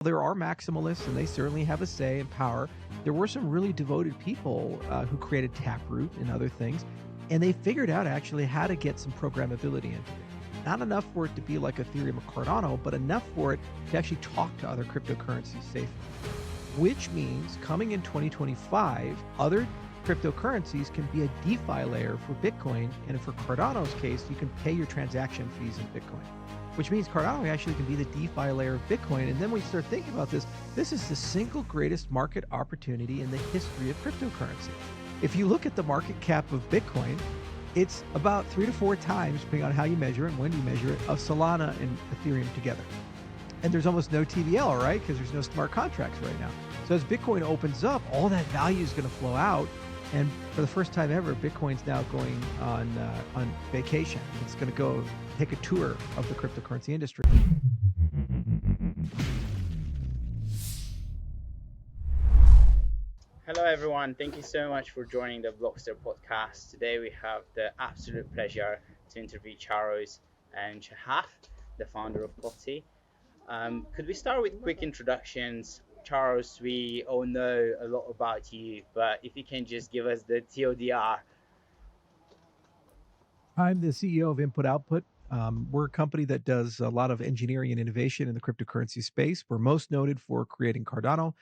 There are maximalists, and they certainly have a say and power. There were some really devoted people who created Taproot and other things, and they figured out actually how to get some programmability into it. Not enough for it to be like Ethereum or Cardano, but enough for it to actually talk to other cryptocurrencies safely. Which means coming in 2025, other cryptocurrencies can be a DeFi layer for Bitcoin. And for Cardano's case, you can pay your transaction fees in Bitcoin, which means Cardano actually can be the DeFi layer of Bitcoin. And then we start thinking about this. This is the single greatest market opportunity in the history of cryptocurrency. If you look at the market cap of Bitcoin, it's about 3 to 4 times, depending on how you measure it and when you measure it, of Solana and Ethereum together. And there's almost no TVL, right? Because there's no smart contracts right now. So as Bitcoin opens up, all that value is going to flow out. And for the first time ever, Bitcoin's now going on vacation. It's going to go take a tour of the cryptocurrency industry. Hello, everyone. Thank you so much for joining the Blockster podcast. Today, we have the absolute pleasure to interview Charles and Shahaf, the founder of COTI. Could we start with quick introductions? Charles, we all know a lot about you, but if you can just give us the TLDR. I'm the CEO of Input Output. We're a company that does a lot of engineering and innovation in the cryptocurrency space. We're most noted for creating Cardano,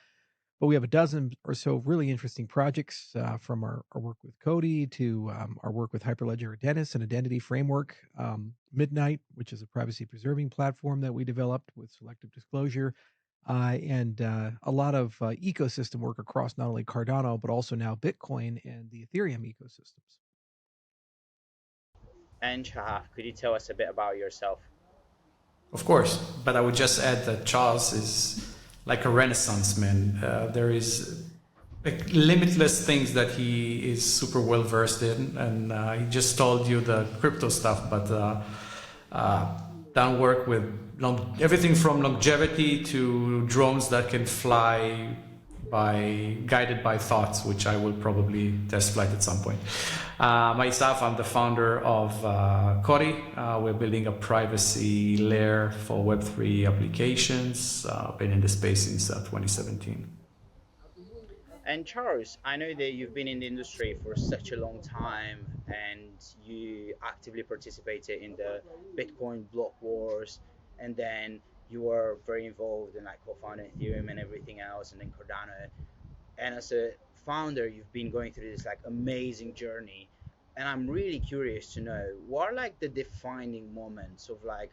but we have a dozen or so really interesting projects from our work with COTI to our work with Hyperledger Identis, an identity framework, Midnight, which is a privacy preserving platform that we developed with selective disclosure, and a lot of ecosystem work across not only Cardano, but also now Bitcoin and the Ethereum ecosystems. And Shahaf, could you tell us a bit about yourself? Of course, but I would just add that Charles is like a renaissance man. There is like limitless things that he is super well versed in, and he just told you the crypto stuff, but done work with everything from longevity to drones that can fly guided by thoughts, which I will probably test flight at some point. Myself, I'm the founder of COTI. We're building a privacy layer for Web3 applications. Been in the space since 2017. And Charles, I know that you've been in the industry for such a long time and you actively participated in the Bitcoin block wars, and then you were very involved in like co-founding Ethereum and everything else, and then Cardano. And as a founder, you've been going through this like amazing journey. And I'm really curious to know what are like the defining moments of like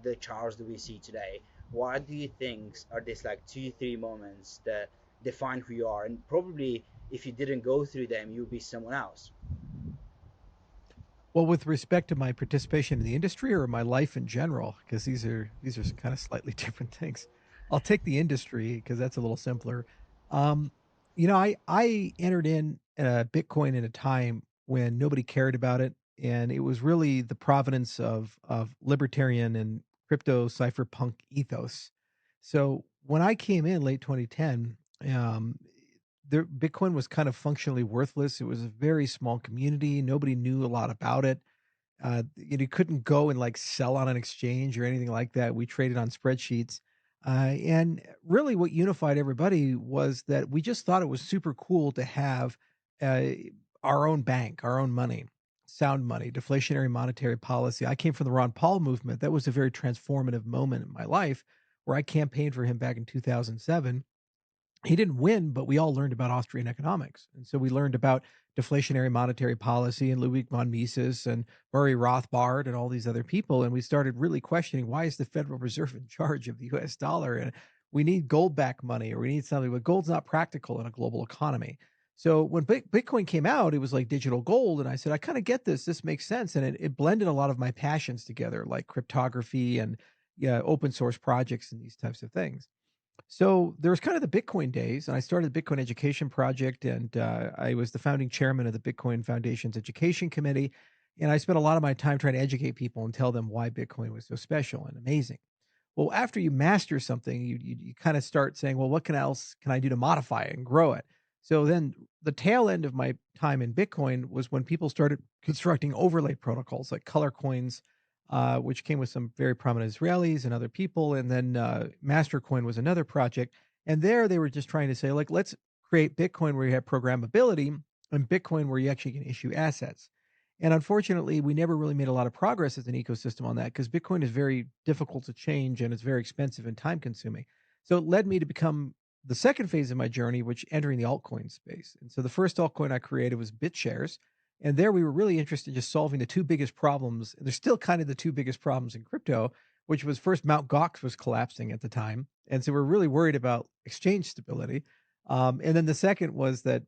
the Charles that we see today. What do you think are these like 2, 3 moments that define who you are? And probably if you didn't go through them, you'd be someone else. Well, with respect to my participation in the industry or my life in general, because these are kind of slightly different things. I'll take the industry because that's a little simpler. Um, I entered in Bitcoin in a time when nobody cared about it, and it was really the provenance of libertarian and crypto cypherpunk ethos. So when I came in late 2010, um, Bitcoin was kind of functionally worthless. It was a very small community. Nobody knew a lot about it. You couldn't go and like sell on an exchange or anything like that. We traded on spreadsheets. And really, what unified everybody was that we just thought it was super cool to have uh, our own bank, our own money, sound money, deflationary monetary policy. I came from the Ron Paul movement. That was a very transformative moment in my life where I campaigned for him back in 2007. He didn't win, but we all learned about Austrian economics. And so we learned about deflationary monetary policy and Ludwig von Mises and Murray Rothbard and all these other people. And we started really questioning, why is the Federal Reserve in charge of the US dollar? And we need gold back money, or we need something, but gold's not practical in a global economy. So when Bitcoin came out, it was like digital gold. And I said, I kind of get this. This makes sense. And it blended a lot of my passions together, like cryptography and open source projects and these types of things. So there was kind of the Bitcoin days, and I started the Bitcoin Education Project, and I was the founding chairman of the Bitcoin Foundation's Education Committee. And I spent a lot of my time trying to educate people and tell them why Bitcoin was so special and amazing. Well, after you master something, you kind of start saying, well, what else can I do to modify it and grow it? So then the tail end of my time in Bitcoin was when people started constructing overlay protocols like color coins, which came with some very prominent Israelis and other people. And then Mastercoin was another project. And there they were just trying to say, like, let's create Bitcoin where you have programmability and Bitcoin where you actually can issue assets. And unfortunately, we never really made a lot of progress as an ecosystem on that because Bitcoin is very difficult to change and it's very expensive and time consuming. So it led me to become the second phase of my journey, which entering the altcoin space. And so the first altcoin I created was BitShares. And there we were really interested in just solving the two biggest problems. And they're still kind of the two biggest problems in crypto, which was first Mt. Gox was collapsing at the time. And so we're really worried about exchange stability. And then the second was that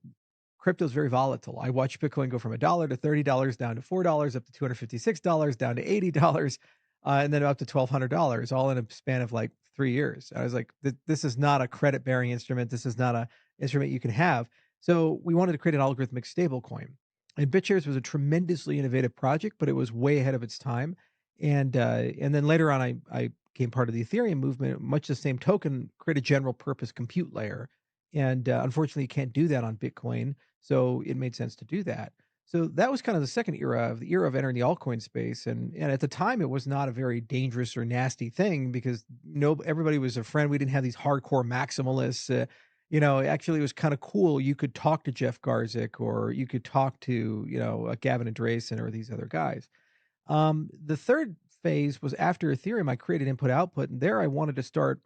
crypto is very volatile. I watched Bitcoin go from $1 to $30, down to $4, up to $256, down to $80, and then up to $1,200, all in a span of like 3 years. I was like, this is not a credit bearing instrument. This is not a instrument you can have. So we wanted to create an algorithmic stablecoin. And BitShares was a tremendously innovative project, but it was way ahead of its time. And then later on, I became part of the Ethereum movement, much the same token, create a general purpose compute layer. And unfortunately, you can't do that on Bitcoin. So it made sense to do that. So that was kind of the second era of entering the altcoin space. And at the time, it was not a very dangerous or nasty thing because everybody was a friend. We didn't have these hardcore maximalists. Actually, it was kind of cool. You could talk to Jeff Garzik or you could talk to, Gavin Andresen or these other guys. The third phase was after Ethereum, I created input output, and there I wanted to start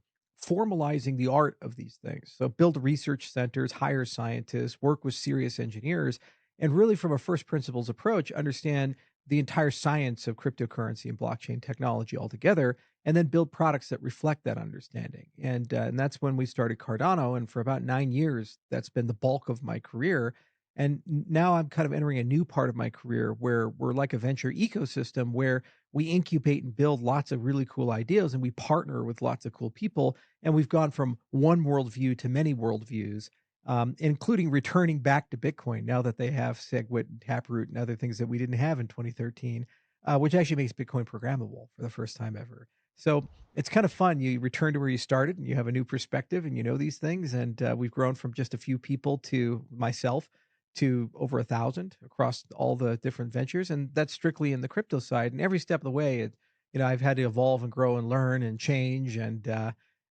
formalizing the art of these things. So build research centers, hire scientists, work with serious engineers, and really from a first principles approach, understand the entire science of cryptocurrency and blockchain technology altogether, and then build products that reflect that understanding. And that's when we started Cardano, and for about 9 years, that's been the bulk of my career. And now I'm kind of entering a new part of my career where we're like a venture ecosystem where we incubate and build lots of really cool ideas and we partner with lots of cool people. And we've gone from one worldview to many worldviews, including returning back to Bitcoin now that they have SegWit and Taproot and other things that we didn't have in 2013, which actually makes Bitcoin programmable for the first time ever. So it's kind of fun. You return to where you started and you have a new perspective and you know these things. And we've grown from just a few people to myself to over 1,000 across all the different ventures, and that's strictly in the crypto side. And every step of the way, I've had to evolve and grow and learn and change and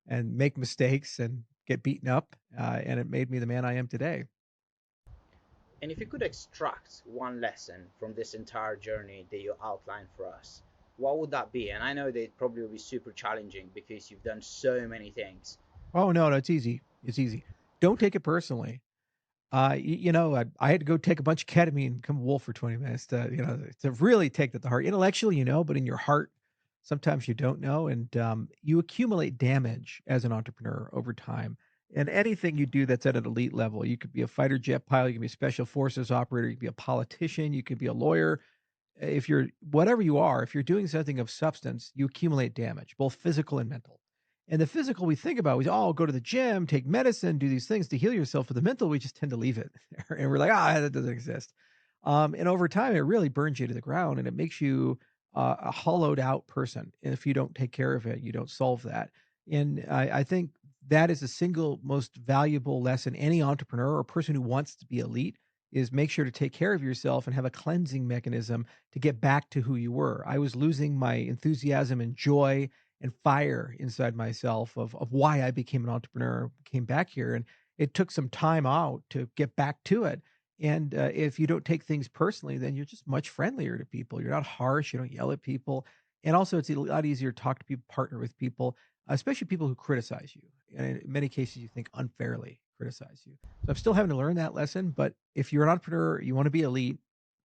make mistakes and get beaten up, and it made me the man I am today. And if you could extract one lesson from this entire journey that you outlined for us, what would that be? And I know that it probably will be super challenging because you've done so many things. Oh no, it's easy. It's easy. Don't take it personally. I had to go take a bunch of ketamine and become a wolf for 20 minutes to really take that to heart. Intellectually, but in your heart, sometimes you don't know. And you accumulate damage as an entrepreneur over time. And anything you do that's at an elite level, you could be a fighter jet pilot, you can be a special forces operator, you could be a politician, you could be a lawyer. If you're whatever you are, if you're doing something of substance, you accumulate damage, both physical and mental. And the physical we think about, go to the gym, take medicine, do these things to heal yourself. For the mental, we just tend to leave it there. And we're like, that doesn't exist. And over time, it really burns you to the ground and it makes you a hollowed out person. And if you don't take care of it, you don't solve that. And I think that is the single most valuable lesson any entrepreneur or person who wants to be elite is make sure to take care of yourself and have a cleansing mechanism to get back to who you were. I was losing my enthusiasm and joy and fire inside myself of why I became an entrepreneur, came back here. And it took some time out to get back to it. And if you don't take things personally, then you're just much friendlier to people. You're not harsh. You don't yell at people. And also, it's a lot easier to talk to people, partner with people, especially people who criticize you. And in many cases, you think unfairly criticize you. So I'm still having to learn that lesson. But if you're an entrepreneur, you want to be elite,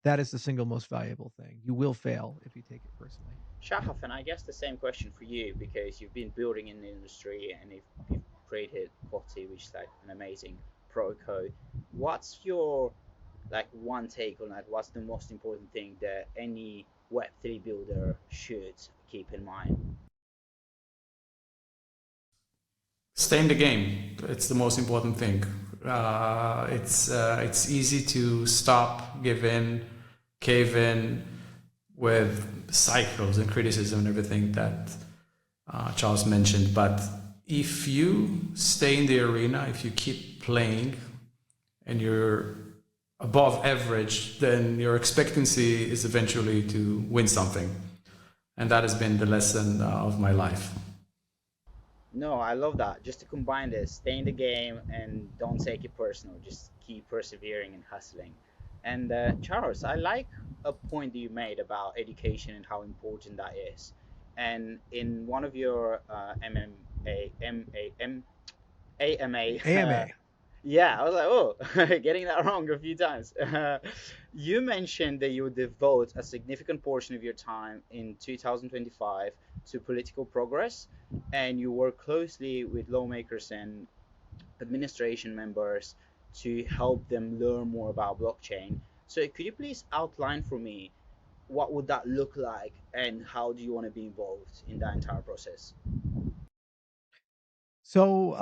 that is the single most valuable thing. You will fail if you take it personally. Shahaf, and I guess the same question for you because you've been building in the industry and if you've created COTI, which is like an amazing protocol. What's your one take on that? What's the most important thing that any Web3 builder should keep in mind? Stay in the game. It's the most important thing. It's easy to stop, give in, cave in with cycles and criticism and everything that Charles mentioned. But if you stay in the arena, if you keep playing and you're above average, then your expectancy is eventually to win something. And that has been the lesson of my life. No, I love that. Just to combine this, stay in the game and don't take it personal. Just keep persevering and hustling. And Charles, I like a point that you made about education and how important that is. And in one of your AMA, AMA. yeah, I was like, oh, getting that wrong a few times. You mentioned that you would devote a significant portion of your time in 2025 to political progress, and you work closely with lawmakers and administration members to help them learn more about blockchain. So, could you please outline for me what would that look like, and how do you want to be involved in that entire process? So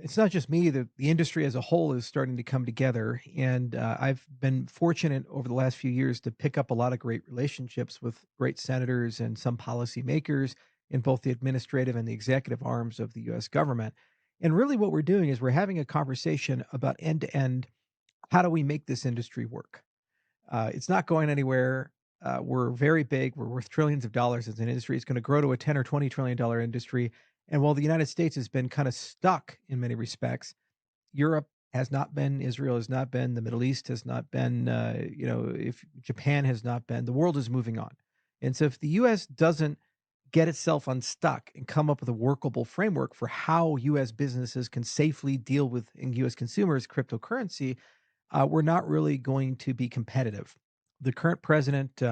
it's not just me. The industry as a whole is starting to come together, and I've been fortunate over the last few years to pick up a lot of great relationships with great senators and some policymakers in both the administrative and the executive arms of the U.S. government. And really, what we're doing is we're having a conversation about end to end. How do we make this industry work? It's not going anywhere. We're very big. We're worth trillions of dollars as an industry. It's going to grow to a 10 or $20 trillion industry. And while the United States has been kind of stuck in many respects, Europe has not been, Israel has not been, the Middle East has not been, if Japan has not been, the world is moving on. And so if the US doesn't get itself unstuck and come up with a workable framework for how US businesses can safely deal with and US consumers cryptocurrency, we're not really going to be competitive. The current president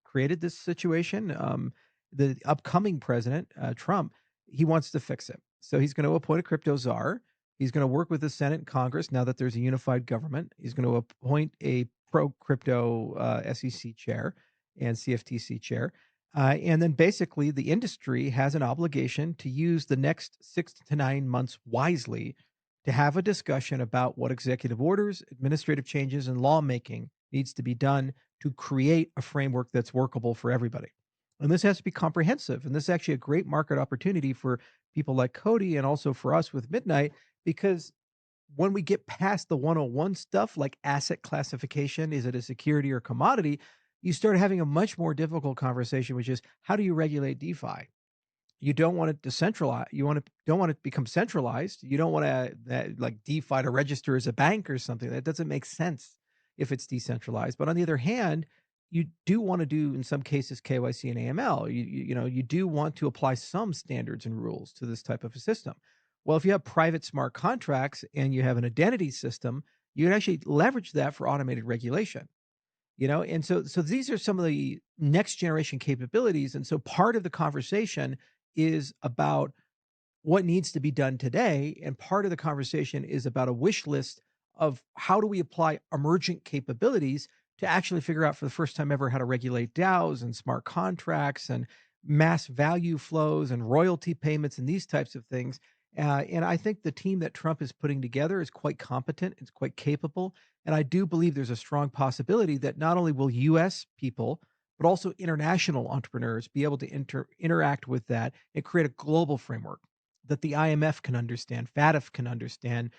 created this situation. The upcoming president, Trump, he wants to fix it. So he's going to appoint a crypto czar. He's going to work with the Senate and Congress now that there's a unified government. He's going to appoint a pro crypto SEC chair and CFTC chair. And then basically, the industry has an obligation to use the next 6 to 9 months wisely to have a discussion about what executive orders, administrative changes, and lawmaking needs to be done to create a framework that's workable for everybody. And this has to be comprehensive. And this is actually a great market opportunity for people like Cody and also for us with Midnight, because when we get past the 101 stuff like asset classification, is it a security or commodity? You start having a much more difficult conversation, which is how do you regulate DeFi? You don't want it decentralized. You want to don't want it to become centralized. You don't want to like DeFi to register as a bank or something. That doesn't make sense if it's decentralized. But on the other hand, you do want to do in some cases KYC and AML. You do want to apply some standards and rules to this type of a system. Well, if you have private smart contracts and you have an identity system, you can actually leverage that for automated regulation. And so these are some of the next generation capabilities, and so part of the conversation is about what needs to be done today, and part of the conversation is about a wish list of how do we apply emergent capabilities to actually figure out for the first time ever how to regulate DAOs and smart contracts and mass value flows and royalty payments and these types of things. And I think the team that Trump is putting together is quite competent, it's quite capable, and I do believe there's a strong possibility that not only will US people but also international entrepreneurs be able to interact with that and create a global framework that the IMF can understand, FATF can understand,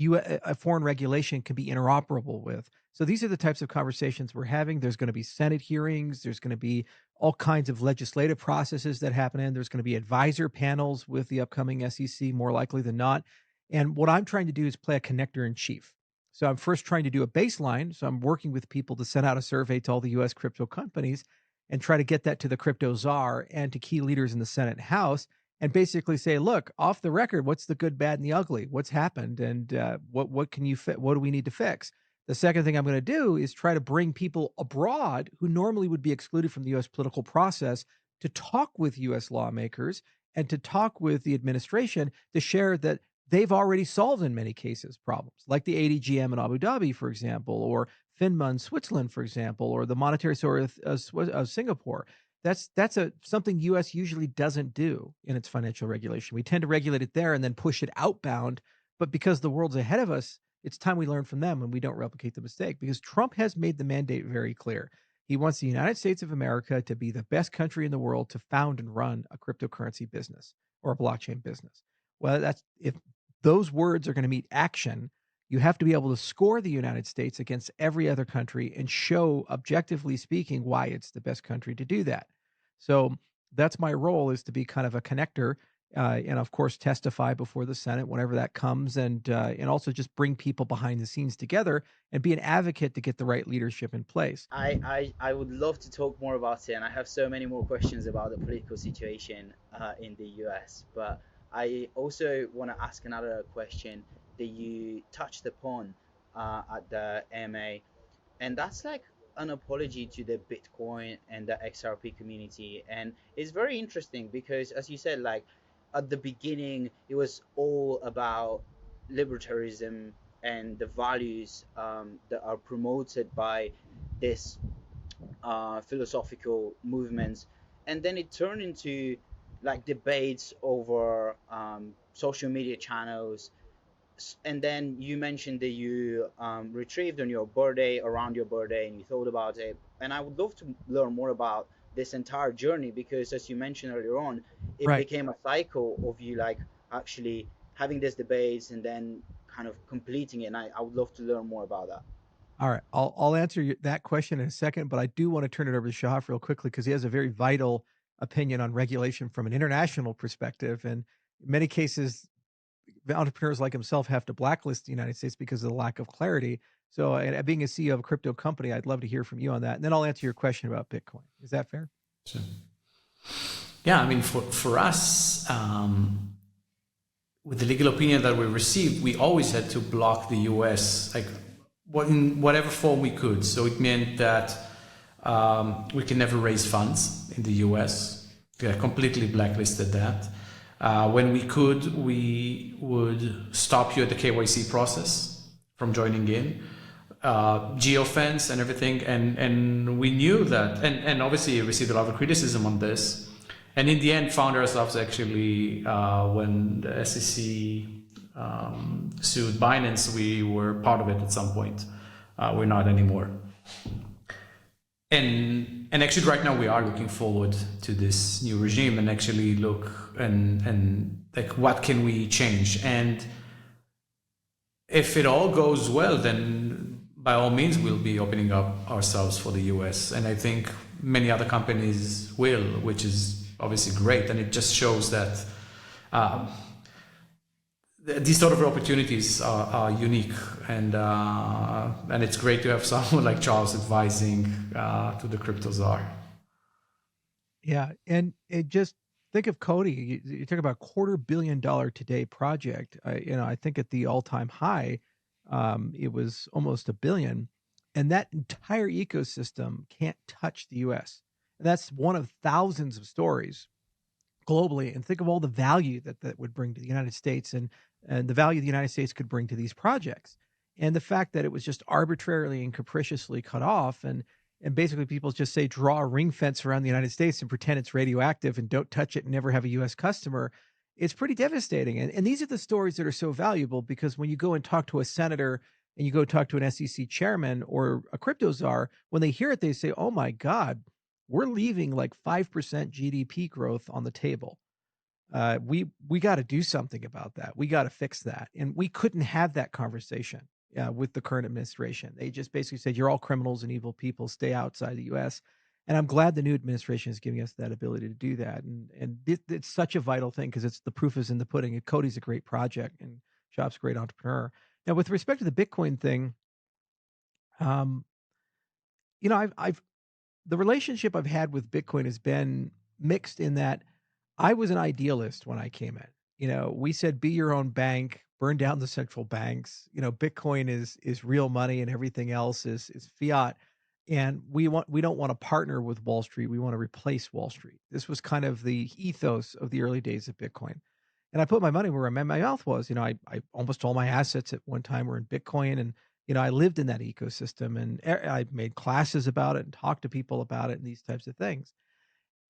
a foreign regulation can be interoperable with. So these are the types of conversations we're having. There's going to be Senate hearings. There's going to be all kinds of legislative processes that happen in. There's going to be advisor panels with the upcoming SEC, more likely than not. And what I'm trying to do is play a connector in chief. So I'm first trying to do a baseline. So I'm working with people to send out a survey to all the US crypto companies and try to get that to the crypto czar and to key leaders in the Senate and House and basically say, look, off the record, what's the good, bad, and the ugly? What's happened, and what can you what do we need to fix? The second thing I'm going to do is try to bring people abroad who normally would be excluded from the U.S. political process to talk with U.S. lawmakers and to talk with the administration to share that they've already solved in many cases problems like the ADGM in Abu Dhabi, for example, or FINMA in Switzerland, for example, or the Monetary Authority of Singapore. That's a something US usually doesn't do in its financial regulation. We tend to regulate it there and then push it outbound, but because the world's ahead of us, it's time we learn from them and we don't replicate the mistake because Trump has made the mandate very clear. He wants the United States of America to be the best country in the world to found and run a cryptocurrency business or a blockchain business. Well, that's if those words are going to meet action, you have to be able to score the United States against every other country and show, objectively speaking, why it's the best country to do that. So that's my role, is to be kind of a connector, and of course testify before the Senate whenever that comes, and also just bring people behind the scenes together and be an advocate to get the right leadership in place. I would love to talk more about it, and I have so many more questions about the political situation in the US. But I also want to ask another question that you touched upon at the MA, and that's like an apology to the Bitcoin and the XRP community. And it's very interesting because, as you said, like at the beginning, it was all about libertarianism and the values that are promoted by this philosophical movements, and then it turned into like debates over social media channels. And then you mentioned that you retrieved on your birthday, around your birthday, and you thought about it. And I would love to learn more about this entire journey because, as you mentioned earlier on, it Right. became a cycle of you like actually having these debates and then kind of completing it. And I would love to learn more about that. All right, I'll answer that question in a second, but I do want to turn it over to Shahaf real quickly because he has a very vital opinion on regulation from an international perspective. And in many cases, the entrepreneurs like himself have to blacklist the United States because of the lack of clarity. So, and being a CEO of a crypto company, I'd love to hear from you on that, and then I'll answer your question about Bitcoin. Is that fair? So, yeah, I mean, for us, with the legal opinion that we received, we always had to block the US, like in whatever form we could. So it meant that we can never raise funds in the US. We completely blacklisted that. When we could, we would stop you at the KYC process from joining in, geofence and everything. And we knew that, and obviously received a lot of criticism on this. And in the end, found ourselves actually, when the SEC sued Binance, we were part of it at some point. We're not anymore. And actually right now we are looking forward to this new regime and actually look and like what can we change. And if it all goes well, then by all means we'll be opening up ourselves for the US. And I think many other companies will, which is obviously great. And it just shows that these sort of opportunities are unique, and it's great to have someone like Charles advising to the crypto czar. Yeah, and it just think of COTI. You talk about $250 million today project. I think at the all-time high, it was almost $1 billion, and that entire ecosystem can't touch the U.S. And that's one of thousands of stories globally. And think of all the value that would bring to the United States, and the value the United States could bring to these projects. And the fact that it was just arbitrarily and capriciously cut off, and basically people just say draw a ring fence around the United States and pretend it's radioactive and don't touch it and never have a US customer. It's pretty devastating. And these are the stories that are so valuable, because when you go and talk to a senator and you go talk to an SEC chairman or a crypto czar, when they hear it, they say, oh my God, we're leaving like 5% GDP growth on the table. We got to do something about that. We got to fix that. And we couldn't have that conversation with the current administration. They just basically said, you're all criminals and evil people, stay outside the US. And I'm glad the new administration is giving us that ability to do that. And it's such a vital thing, because it's the proof is in the pudding. And COTI's a great project, and Shop's a great entrepreneur. Now, with respect to the Bitcoin thing, um, I've the relationship I've had with Bitcoin has been mixed, in that I was an idealist when I came in. We said be your own bank, burn down the central banks. Bitcoin is real money, and everything else is fiat. And we don't want to partner with Wall Street. We want to replace Wall Street. This was kind of the ethos of the early days of Bitcoin. And I put my money where my mouth was. I almost all my assets at one time were in Bitcoin, and I lived in that ecosystem, and I made classes about it and talked to people about it and these types of things.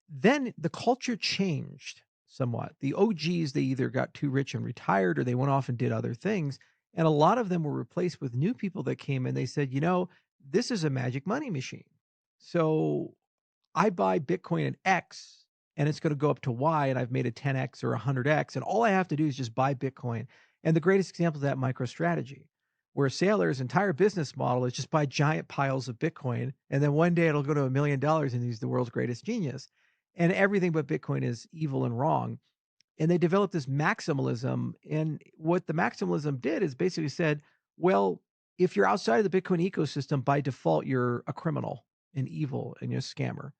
Then the culture changed somewhat. The OGs, they either got too rich and retired, or they went off and did other things. And a lot of them were replaced with new people that came in. They said, this is a magic money machine. So I buy Bitcoin at X, and it's going to go up to Y, and I've made a 10X or 100X. And all I have to do is just buy Bitcoin. And the greatest example of that, MicroStrategy, where Saylor's entire business model is just buy giant piles of Bitcoin. And then one day it'll go to $1 million, and he's the world's greatest genius. and everything but Bitcoin is evil and wrong. And they developed this maximalism. And what the maximalism did is basically said, well, if you're outside of the Bitcoin ecosystem, by default, you're a criminal and evil and you're a scammer.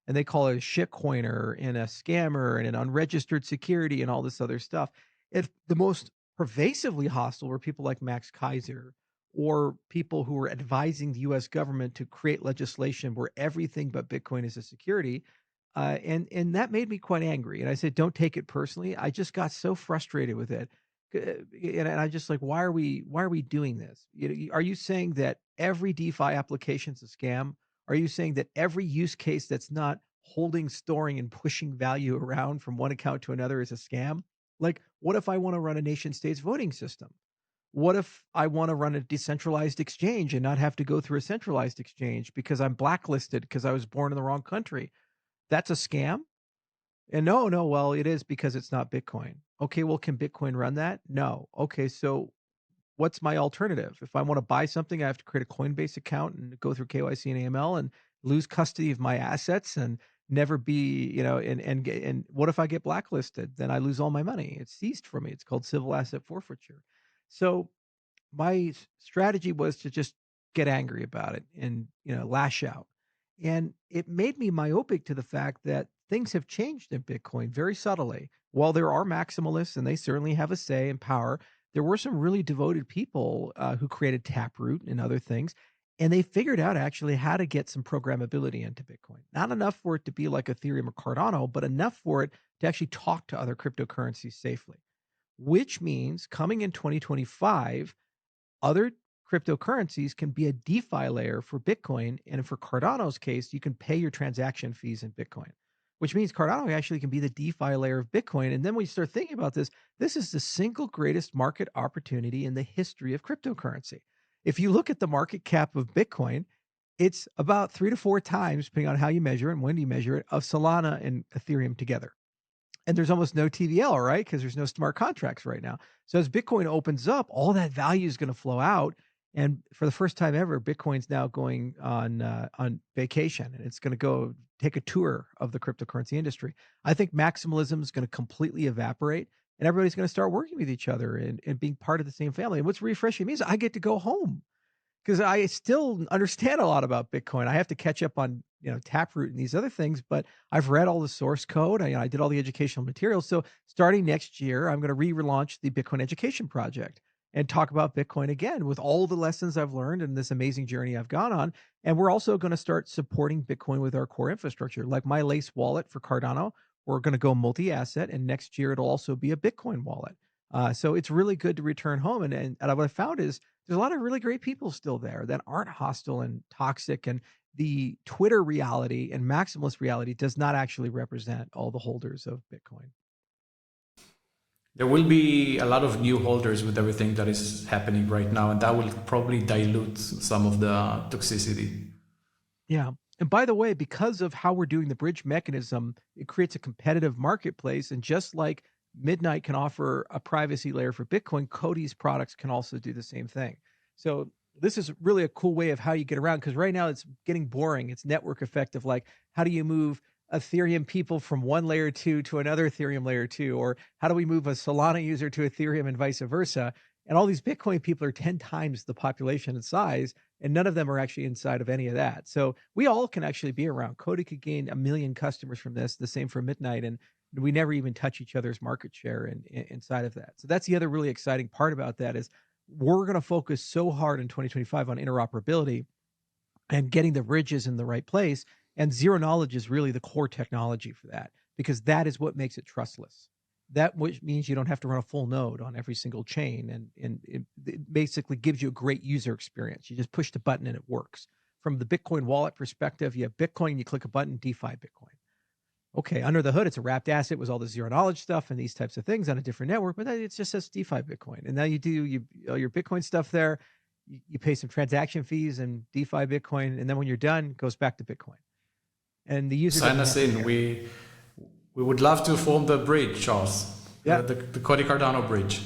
And they call it a shitcoiner and a scammer and an unregistered security and all this other stuff. If the most pervasively hostile were people like Max Kaiser or people who were advising the US government to create legislation where everything but Bitcoin is a security. And that made me quite angry. And I said, don't take it personally. I just got so frustrated with it. And I'm just like, why are we doing this? Are you saying that every DeFi application is a scam? Are you saying that every use case that's not holding, storing, and pushing value around from one account to another is a scam? Like, what if I want to run a nation state's voting system? What if I want to run a decentralized exchange and not have to go through a centralized exchange because I'm blacklisted because I was born in the wrong country? That's a scam? And no, well, it is because it's not Bitcoin. Okay, well, can Bitcoin run that? No. Okay, so what's my alternative? If I want to buy something, I have to create a Coinbase account and go through KYC and AML and lose custody of my assets and never be, and what if I get blacklisted? Then I lose all my money. It's seized from me. It's called civil asset forfeiture. So my strategy was to just get angry about it and, lash out. And it made me myopic to the fact that things have changed in Bitcoin very subtly. While there are maximalists and they certainly have a say and power, there were some really devoted people who created Taproot and other things. And they figured out actually how to get some programmability into Bitcoin. Not enough for it to be like Ethereum or Cardano, but enough for it to actually talk to other cryptocurrencies safely, which means coming in 2025, other cryptocurrencies can be a DeFi layer for Bitcoin. And for Cardano's case, you can pay your transaction fees in Bitcoin, which means Cardano actually can be the DeFi layer of Bitcoin. And then when you start thinking about this, this is the single greatest market opportunity in the history of cryptocurrency. If you look at the market cap of Bitcoin, it's about 3 to 4 times, depending on how you measure it and when you measure it, of Solana and Ethereum together. And there's almost no TVL, right? Because there's no smart contracts right now. So as Bitcoin opens up, all that value is going to flow out. And for the first time ever, Bitcoin's now going on vacation, and it's going to go take a tour of the cryptocurrency industry. I think maximalism is going to completely evaporate, and everybody's going to start working with each other and being part of the same family. And what's refreshing me is I get to go home because I still understand a lot about Bitcoin. I have to catch up on Taproot and these other things, but I've read all the source code. I did all the educational materials. So starting next year, I'm going to relaunch the Bitcoin Education Project and talk about Bitcoin again with all the lessons I've learned and this amazing journey I've gone on. And we're also going to start supporting Bitcoin with our core infrastructure, like my Lace wallet for Cardano. We're going to go multi-asset, and next year it'll also be a Bitcoin wallet. So it's really good to return home. And what I found is there's a lot of really great people still there that aren't hostile and toxic. And the Twitter reality and maximalist reality does not actually represent all the holders of Bitcoin. There will be a lot of new holders with everything that is happening right now, and that will probably dilute some of the toxicity. Yeah. And by the way, because of how we're doing the bridge mechanism, it creates a competitive marketplace. And just like Midnight can offer a privacy layer for Bitcoin, COTI's products can also do the same thing. So this is really a cool way of how you get around, because right now it's getting boring. It's network effect of like, how do you move Ethereum people from one layer 2 to another Ethereum layer 2? Or how do we move a Solana user to Ethereum and vice versa? And all these Bitcoin people are 10 times the population and size, and none of them are actually inside of any of that. So we all can actually be around. COTI could gain 1 million customers from this, the same for Midnight, and we never even touch each other's market share inside of that. So that's the other really exciting part about that is we're going to focus so hard in 2025 on interoperability and getting the bridges in the right place. And zero knowledge is really the core technology for that, because that is what makes it trustless. That which means you don't have to run a full node on every single chain. And it basically gives you a great user experience. You just push the button and it works. From the Bitcoin wallet perspective, you have Bitcoin, you click a button, DeFi Bitcoin. Okay, under the hood, it's a wrapped asset with all the zero knowledge stuff and these types of things on a different network, but it just says DeFi Bitcoin. And now you do your Bitcoin stuff there, you pay some transaction fees and DeFi Bitcoin, and then when you're done, it goes back to Bitcoin. And the user sign us in. We would love to form the bridge, Charles. Yeah. The COTI Cardano bridge.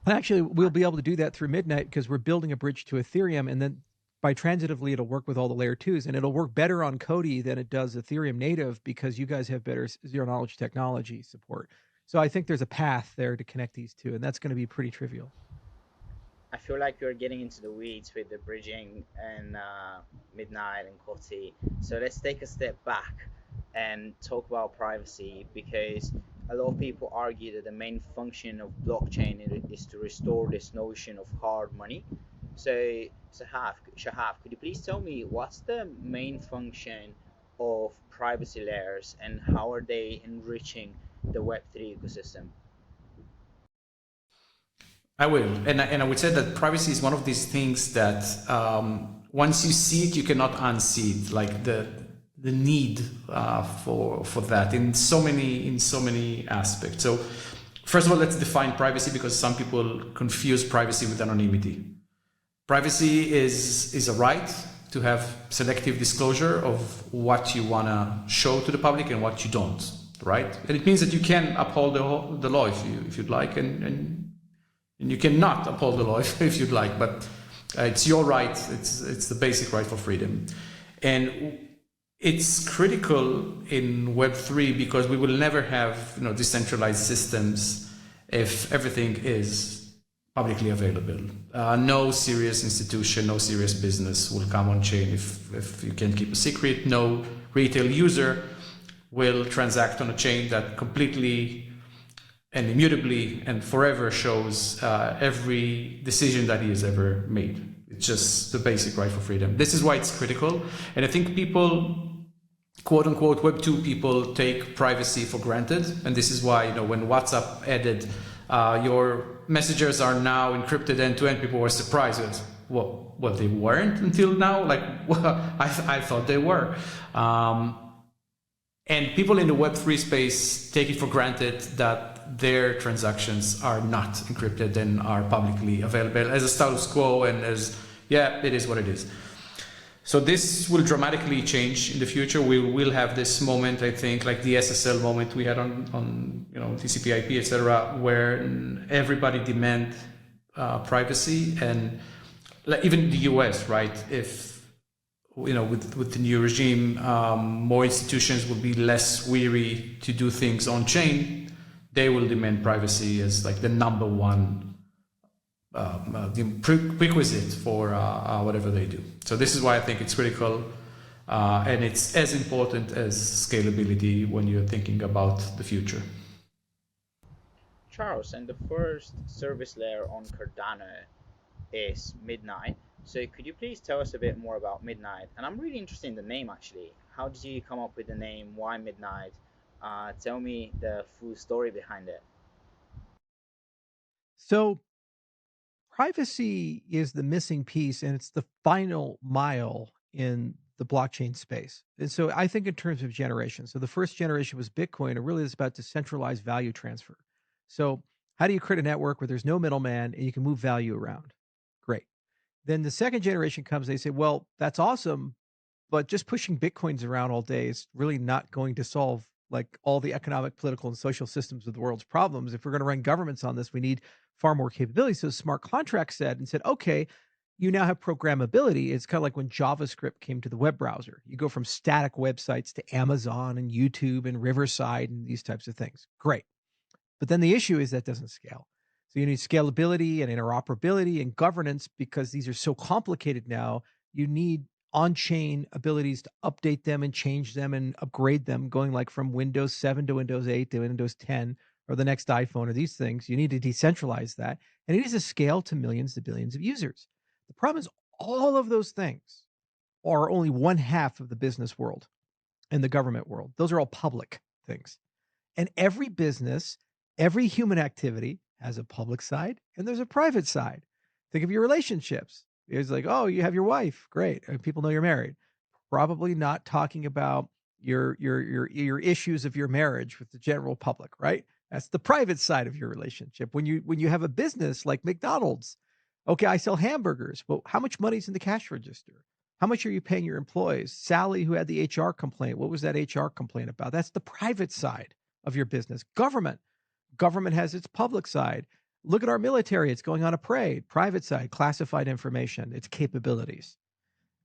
And actually, we'll be able to do that through Midnight because we're building a bridge to Ethereum. And then by transitively, it'll work with all the layer twos, and it'll work better on COTI than it does Ethereum native because you guys have better zero knowledge technology support. So I think there's a path there to connect these two, and that's going to be pretty trivial. I feel like you're getting into the weeds with the bridging and Midnight and COTI. So let's take a step back and talk about privacy, because a lot of people argue that the main function of blockchain is to restore this notion of hard money. So, Shahaf, could you please tell me what's the main function of privacy layers and how are they enriching the Web3 ecosystem? I will, and I would say that privacy is one of these things that once you see it, you cannot unsee it. Like the need for that in so many aspects. So first of all, let's define privacy, because some people confuse privacy with anonymity. Privacy is a right to have selective disclosure of what you want to show to the public and what you don't, right? And it means that you can uphold the law if you'd like, and you cannot uphold the law if you'd like, but it's your right. It's the basic right for freedom. And it's critical in Web3 because we will never have decentralized systems if everything is publicly available. No serious institution, no serious business will come on chain if you can't keep a secret. No retail user will transact on a chain that completely and immutably and forever shows every decision that he has ever made. It's just the basic right for freedom. This is why it's critical. And I think people, quote unquote, Web2 people take privacy for granted. And this is why, when WhatsApp added your messages are now encrypted end to end, people were surprised with what they weren't until now. Like, I thought they were. And people in the Web3 space take it for granted that their transactions are not encrypted and are publicly available as a status quo and as, it is what it is. So this will dramatically change in the future. We will have this moment, I think, like the SSL moment we had on TCP/IP, etc., where everybody demand privacy, and even the US, right? If with the new regime, more institutions will be less weary to do things on chain. They will demand privacy as like the number one the prerequisite for whatever they do. So this is why I think it's critical, and it's as important as scalability when you're thinking about the future. Charles, and the first service layer on Cardano is Midnight. So could you please tell us a bit more about Midnight? And I'm really interested in the name, actually. How did you come up with the name? Why Midnight? Tell me the full story behind it. So privacy is the missing piece, and it's the final mile in the blockchain space. And so I think in terms of generation. So the first generation was Bitcoin, and really is about decentralized value transfer. So how do you create a network where there's no middleman and you can move value around? Great. Then the second generation comes, they say, well, that's awesome, but just pushing Bitcoins around all day is really not going to solve like all the economic, political, and social systems of the world's problems. If we're going to run governments on this, we need far more capability. So smart contracts said, okay, you now have programmability. It's kind of like when JavaScript came to the web browser. You go from static websites to Amazon and YouTube and Riverside and these types of things. Great. But then the issue is that doesn't scale. So you need scalability and interoperability and governance because these are so complicated now. You need on-chain abilities to update them and change them and upgrade them, going like from Windows 7 to Windows 8 to Windows 10 or the next iPhone or these things. You need to decentralize that. And it needs to scale to millions to billions of users. The problem is all of those things are only one half of the business world and the government world. Those are all public things. And every business, every human activity has a public side and there's a private side. Think of your relationships. It's like, oh, you have your wife. Great. And people know you're married. Probably not talking about your issues of your marriage with the general public, right? That's the private side of your relationship. When you have a business like McDonald's, okay, I sell hamburgers. Well, how much money's in the cash register? How much are you paying your employees? Sally, who had the HR complaint, what was that HR complaint about? That's the private side of your business. Government has its public side. Look at our military. It's going on a parade. Private side, classified information, its capabilities.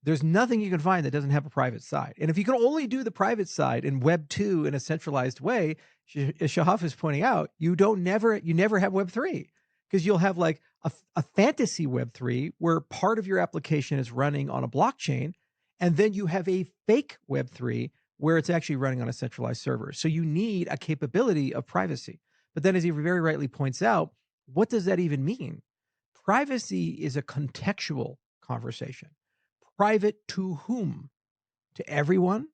There's nothing you can find that doesn't have a private side. And if you can only do the private side in Web 2 in a centralized way, as Shahaf is pointing out, you never have Web 3, because you'll have like a fantasy Web 3 where part of your application is running on a blockchain, and then you have a fake Web 3 where it's actually running on a centralized server. So you need a capability of privacy. But then, as he very rightly points out, what does that even mean? Privacy is a contextual conversation. Private to whom? To everyone?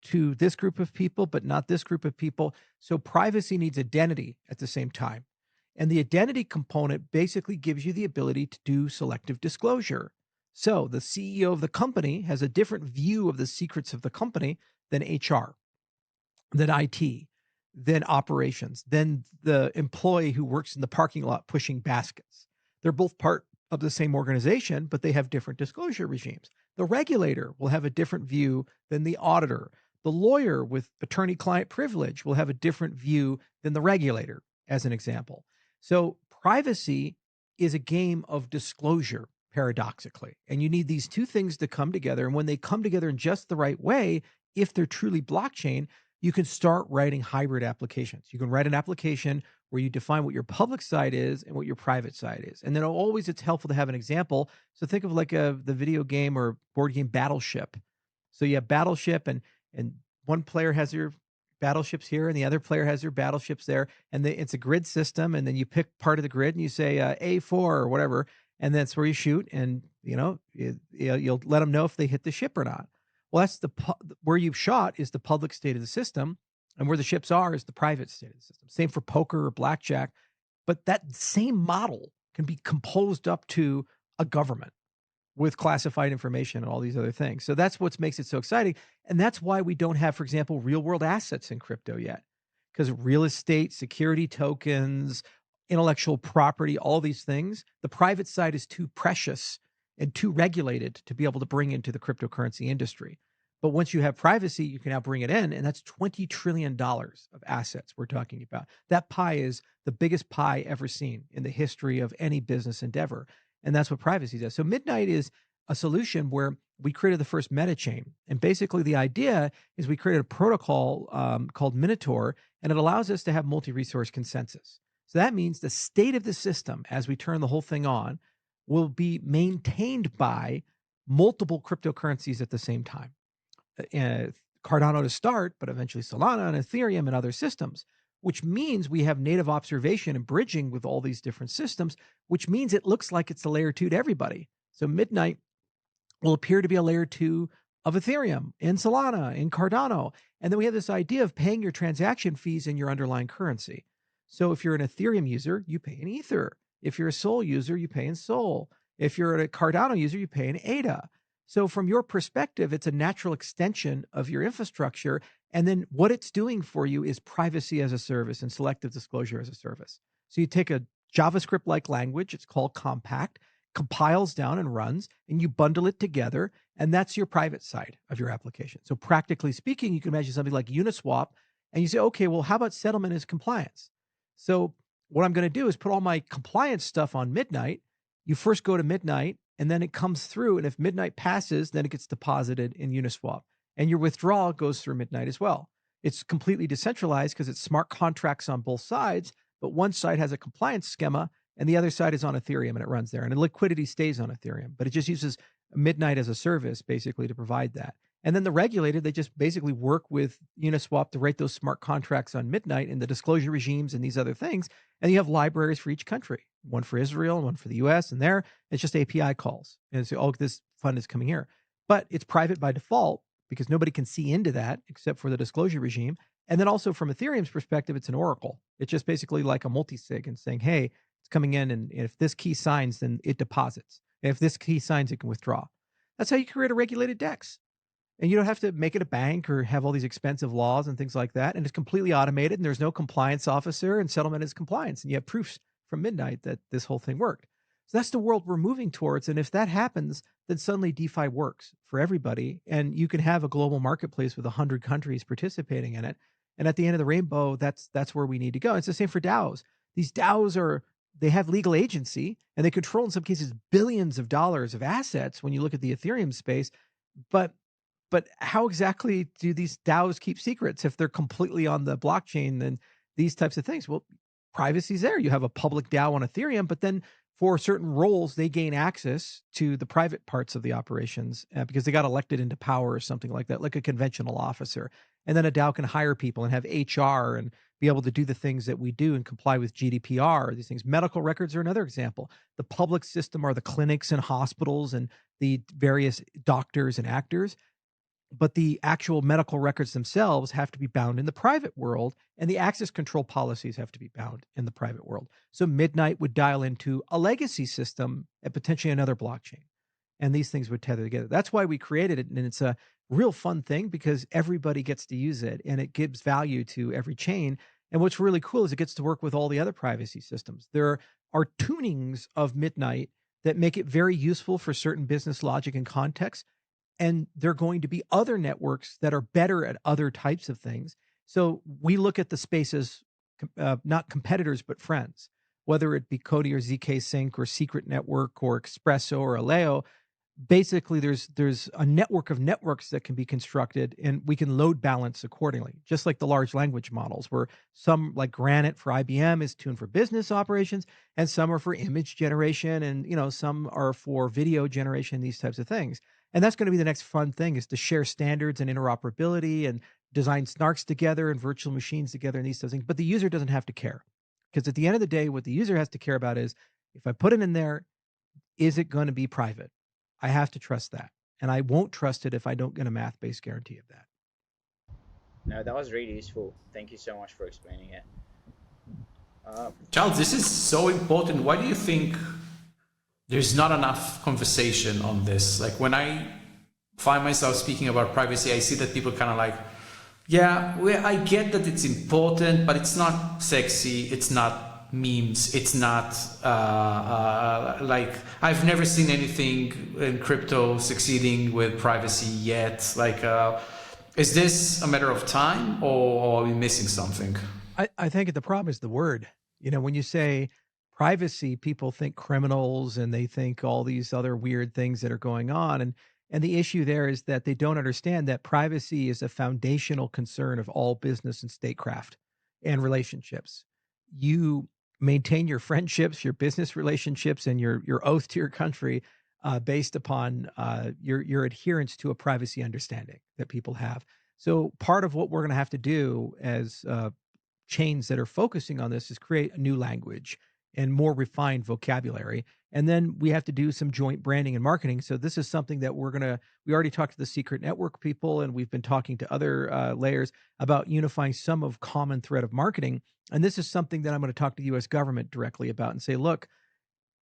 To this group of people, but not this group of people? So privacy needs identity at the same time. And the identity component basically gives you the ability to do selective disclosure. So the CEO of the company has a different view of the secrets of the company than HR, than IT, than operations, than the employee who works in the parking lot pushing baskets. They're both part of the same organization, but they have different disclosure regimes. The regulator will have a different view than the auditor. The lawyer with attorney-client privilege will have a different view than the regulator, as an example. So privacy is a game of disclosure, paradoxically. And you need these two things to come together. And when they come together in just the right way, if they're truly blockchain, you can start writing hybrid applications. You can write an application where you define what your public side is and what your private side is. And then always it's helpful to have an example. So think of like the video game or board game Battleship. So you have Battleship, and one player has your battleships here and the other player has your battleships there. And it's a grid system. And then you pick part of the grid and you say A4 or whatever. And that's where you shoot. And, you'll let them know if they hit the ship or not. Well, that's where you've shot is the public state of the system, and where the ships are is the private state of the system. Same for poker or blackjack, but that same model can be composed up to a government with classified information and all these other things. So that's what makes it so exciting, and that's why we don't have, for example, real-world assets in crypto yet, because real estate, security tokens, intellectual property, all these things, the private side is too precious and too regulated to be able to bring into the cryptocurrency industry. But once you have privacy, you can now bring it in, and that's $20 trillion of assets we're talking about. That pie is the biggest pie ever seen in the history of any business endeavor, and that's what privacy does. So Midnight is a solution where we created the first meta chain, and basically the idea is we created a protocol called Minotaur, and it allows us to have multi-resource consensus. So that means the state of the system, as we turn the whole thing on, will be maintained by multiple cryptocurrencies at the same time. Cardano to start, but eventually Solana and Ethereum and other systems, which means we have native observation and bridging with all these different systems, which means it looks like it's a layer 2 to everybody. So Midnight will appear to be a layer 2 of Ethereum, in Solana, in Cardano. And then we have this idea of paying your transaction fees in your underlying currency. So if you're an Ethereum user, you pay in Ether. If you're a Sol user, you pay in Sol. If you're a Cardano user, you pay in ADA. So from your perspective, it's a natural extension of your infrastructure. And then what it's doing for you is privacy as a service and selective disclosure as a service. So you take a JavaScript-like language, it's called Compact, compiles down and runs, and you bundle it together, and that's your private side of your application. So practically speaking, you can imagine something like Uniswap, and you say, okay, well, how about settlement as compliance? So what I'm going to do is put all my compliance stuff on Midnight. You first go to Midnight, and then it comes through. And if Midnight passes, then it gets deposited in Uniswap. And your withdrawal goes through Midnight as well. It's completely decentralized because it's smart contracts on both sides, but one side has a compliance schema, and the other side is on Ethereum, and it runs there. And the liquidity stays on Ethereum, but it just uses Midnight as a service, basically, to provide that. And then the regulator, they just basically work with Uniswap to write those smart contracts on Midnight and the disclosure regimes and these other things. And you have libraries for each country, one for Israel, one for the US, and there it's just API calls. And so, oh, this fund is coming here. But it's private by default because nobody can see into that except for the disclosure regime. And then also from Ethereum's perspective, it's an oracle. It's just basically like a multi-sig and saying, hey, it's coming in, and if this key signs, then it deposits. And if this key signs, it can withdraw. That's how you create a regulated DEX. And you don't have to make it a bank or have all these expensive laws and things like that. And it's completely automated, and there's no compliance officer, and settlement is compliance. And you have proofs from Midnight that this whole thing worked. So that's the world we're moving towards. And if that happens, then suddenly DeFi works for everybody. And you can have a global marketplace with 100 countries participating in it. And at the end of the rainbow, that's where we need to go. It's the same for DAOs. These DAOs are they have legal agency, and they control, in some cases, billions of dollars of assets when you look at the Ethereum space. But how exactly do these DAOs keep secrets if they're completely on the blockchain and these types of things? Well, privacy's there. You have a public DAO on Ethereum, but then for certain roles, they gain access to the private parts of the operations because they got elected into power or something like that, like a conventional officer. And then a DAO can hire people and have HR and be able to do the things that we do and comply with GDPR. These things, medical records are another example. The public system are the clinics and hospitals and the various doctors and actors, but the actual medical records themselves have to be bound in the private world, and the access control policies have to be bound in the private world. So Midnight would dial into a legacy system and potentially another blockchain, and these things would tether together. That's why we created it, and it's a real fun thing because everybody gets to use it, and it gives value to every chain. And what's really cool is it gets to work with all the other privacy systems. There are tunings of Midnight that make it very useful for certain business logic and context, and there are going to be other networks that are better at other types of things. So we look at the space as not competitors, but friends, whether it be COTI or ZK Sync or Secret Network or Espresso or Aleo. Basically, there's a network of networks that can be constructed, and we can load balance accordingly, just like the large language models, where some, like Granite for IBM, is tuned for business operations, and some are for image generation, and some are for video generation, these types of things. And that's going to be the next fun thing, is to share standards and interoperability and design snarks together and virtual machines together and these types of things. But the user doesn't have to care, because at the end of the day, what the user has to care about is, if I put it in there, is it going to be private? I have to trust that. And I won't trust it if I don't get a math-based guarantee of that. No, that was really useful. Thank you so much for explaining it. Charles, this is so important. Why do you think there's not enough conversation on this? Like, when I find myself speaking about privacy, I see that people kind of like, yeah, well, I get that it's important, but it's not sexy. It's not memes. It's not like, I've never seen anything in crypto succeeding with privacy yet. Like, is this a matter of time, or are we missing something? I think the problem is the word. When you say privacy, people think criminals and they think all these other weird things that are going on. And the issue there is that they don't understand that privacy is a foundational concern of all business and statecraft and relationships. You maintain your friendships, your business relationships, and your oath to your country based upon your adherence to a privacy understanding that people have. So part of what we're going to have to do as chains that are focusing on this is create a new language and more refined vocabulary. And then we have to do some joint branding and marketing. So this is something that we already talked to the secret network people, and we've been talking to other layers about unifying some of common thread of marketing. And this is something that I'm going to talk to the US government directly about and say, look,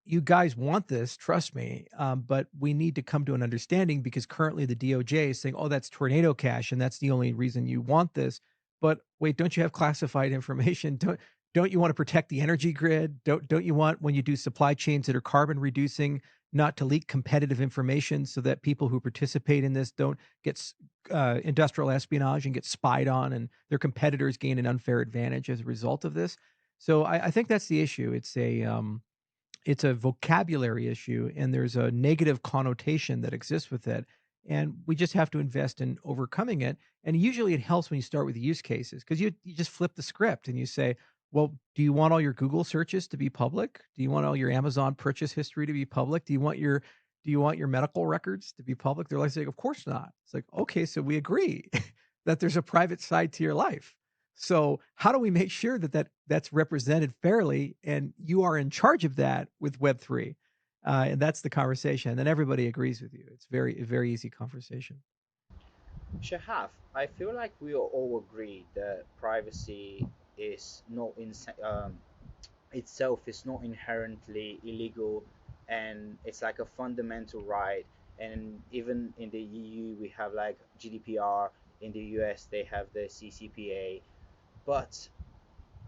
you guys want this, trust me, but we need to come to an understanding, because currently the DOJ is saying, oh, that's tornado cash, and that's the only reason you want this. But wait, don't you have classified information? Don't you want to protect the energy grid? Don't you want, when you do supply chains that are carbon reducing, not to leak competitive information so that people who participate in this don't get industrial espionage and get spied on, and their competitors gain an unfair advantage as a result of this? So I think that's the issue. It's a vocabulary issue, and there's a negative connotation that exists with it. And we just have to invest in overcoming it. And usually it helps when you start with use cases, because you just flip the script and you say, well, do you want all your Google searches to be public? Do you want all your Amazon purchase history to be public? Do you want your medical records to be public? They're like saying, of course not. It's like, okay, so we agree that there's a private side to your life. So how do we make sure that that's represented fairly, and you are in charge of that with Web3? And that's the conversation. And then everybody agrees with you. It's a very easy conversation. Shahaf, I feel like we all agree that privacy is not itself is not inherently illegal, and it's like a fundamental right. And even in the EU, we have like GDPR. In the US, they have the CCPA. But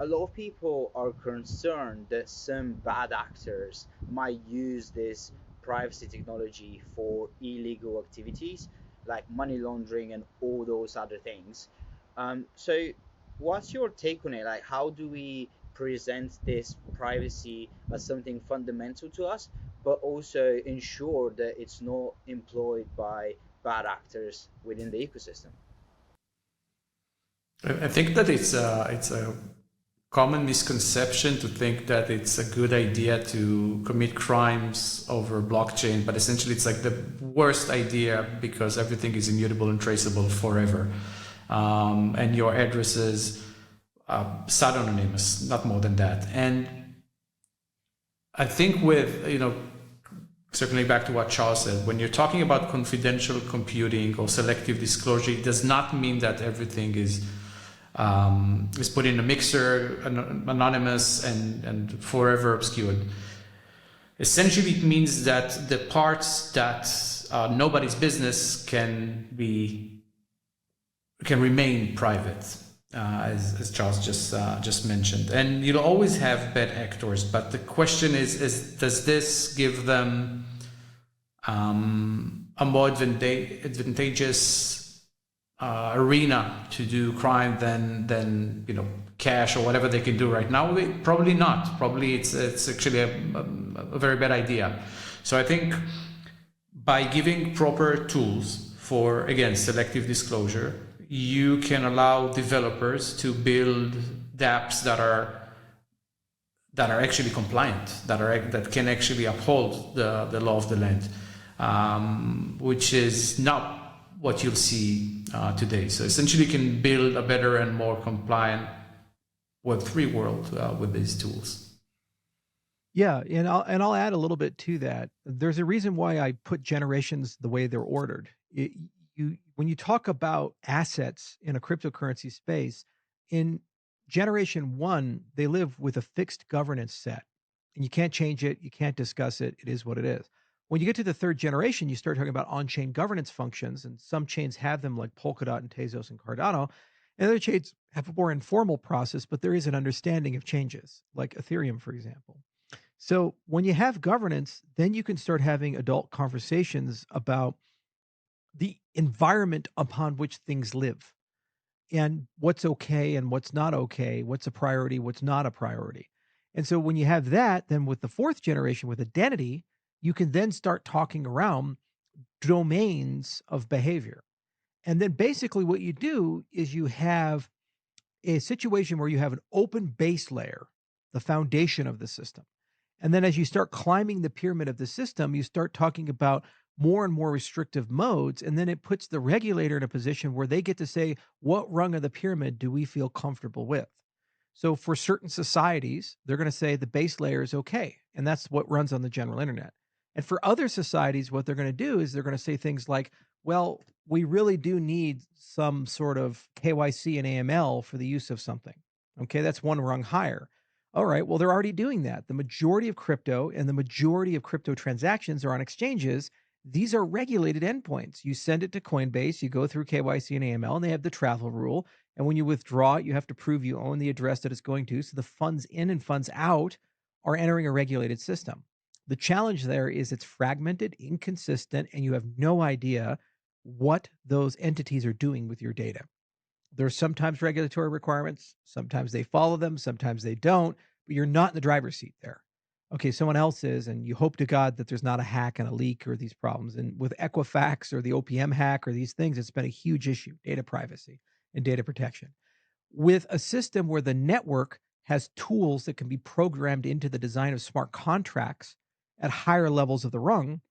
a lot of people are concerned that some bad actors might use this privacy technology for illegal activities like money laundering and all those other things. So, what's your take on it? Like, how do we present this privacy as something fundamental to us, but also ensure that it's not employed by bad actors within the ecosystem. I think that it's a common misconception to think that it's a good idea to commit crimes over blockchain, but essentially it's like the worst idea because everything is immutable and traceable forever, and your addresses pseudonymous, not more than that. And I think with circling back to what Charles said, when you're talking about confidential computing or selective disclosure, it does not mean that everything is put in a mixer, anonymous, and forever obscured. Essentially, it means that the parts that nobody's business can remain private, as Charles just mentioned. And you'll always have bad actors, but the question is does this give them a more advantageous arena to do crime than cash or whatever they can do right now? Probably not. Probably it's actually a very bad idea. So I think by giving proper tools for, again, selective disclosure, you can allow developers to build dApps that are actually compliant, that can actually uphold the law of the land, which is not what you'll see today. So essentially, you can build a better and more compliant Web3 world with these tools. Yeah, and I'll add a little bit to that. There's a reason why I put generations the way they're ordered. When you talk about assets in a cryptocurrency space, in generation 1, they live with a fixed governance set, and you can't change it, you can't discuss it. It is what it is. When you get to the third generation, you start talking about on-chain governance functions, and some chains have them like Polkadot and Tezos and Cardano, and other chains have a more informal process, but there is an understanding of changes, like Ethereum, for example. So when you have governance, then you can start having adult conversations about the environment upon which things live and what's okay and what's not okay, what's a priority, what's not a priority. And so when you have that, then with the fourth generation, with identity, you can then start talking around domains of behavior. And then basically what you do is you have a situation where you have an open base layer, the foundation of the system. And then as you start climbing the pyramid of the system, you start talking about more and more restrictive modes. And then it puts the regulator in a position where they get to say, what rung of the pyramid do we feel comfortable with? So for certain societies, they're going to say the base layer is okay. And that's what runs on the general internet. And for other societies, what they're going to do is they're going to say things like, well, we really do need some sort of KYC and AML for the use of something. Okay, that's one rung higher. All right, well, they're already doing that. The majority of crypto and the majority of crypto transactions are on exchanges. These are regulated endpoints. You send it to Coinbase, you go through KYC and AML, and they have the travel rule. And when you withdraw it, you have to prove you own the address that it's going to. So the funds in and funds out are entering a regulated system. The challenge there is it's fragmented, inconsistent, and you have no idea what those entities are doing with your data. There's sometimes regulatory requirements, sometimes they follow them, sometimes they don't, but you're not in the driver's seat there. Okay, someone else is, and you hope to God that there's not a hack and a leak or these problems. And with Equifax or the OPM hack or these things, it's been a huge issue, data privacy and data protection. With a system where the network has tools that can be programmed into the design of smart contracts at higher levels of the rung,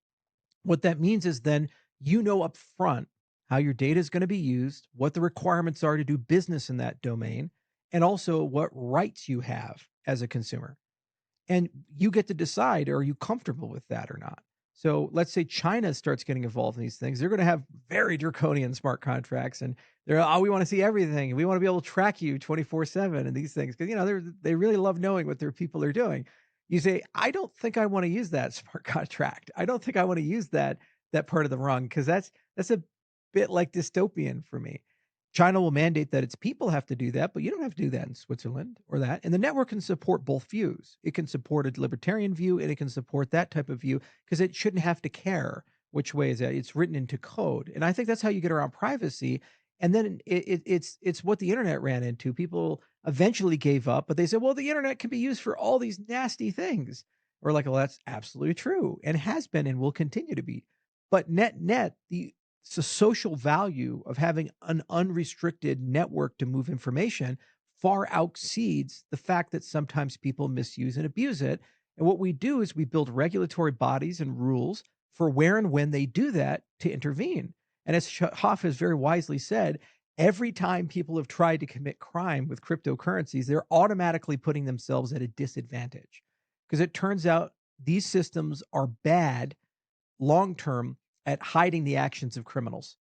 what that means is then you know up front how your data is going to be used, what the requirements are to do business in that domain, and also what rights you have as a consumer. And you get to decide, are you comfortable with that or not? So let's say China starts getting involved in these things. They're going to have very draconian smart contracts, and they're, oh, we want to see everything. We want to be able to track you 24/7 and these things, because they really love knowing what their people are doing. You say, I don't think I want to use that smart contract. I don't think I want to use that part of the rung, because that's a bit like dystopian for me. China will mandate that its people have to do that, but you don't have to do that in Switzerland or that. And the network can support both views. It can support a libertarian view and it can support that type of view, because it shouldn't have to care which way is that. It's written into code. And I think that's how you get around privacy. And then it's what the internet ran into. People eventually gave up, but they said, well, the internet can be used for all these nasty things. We're like, well, that's absolutely true and has been and will continue to be. But net, the social value of having an unrestricted network to move information far exceeds the fact that sometimes people misuse and abuse it. And what we do is we build regulatory bodies and rules for where and when they do that to intervene. And as Shahaf has very wisely said, every time people have tried to commit crime with cryptocurrencies, they're automatically putting themselves at a disadvantage because it turns out these systems are bad long term at hiding the actions of criminals,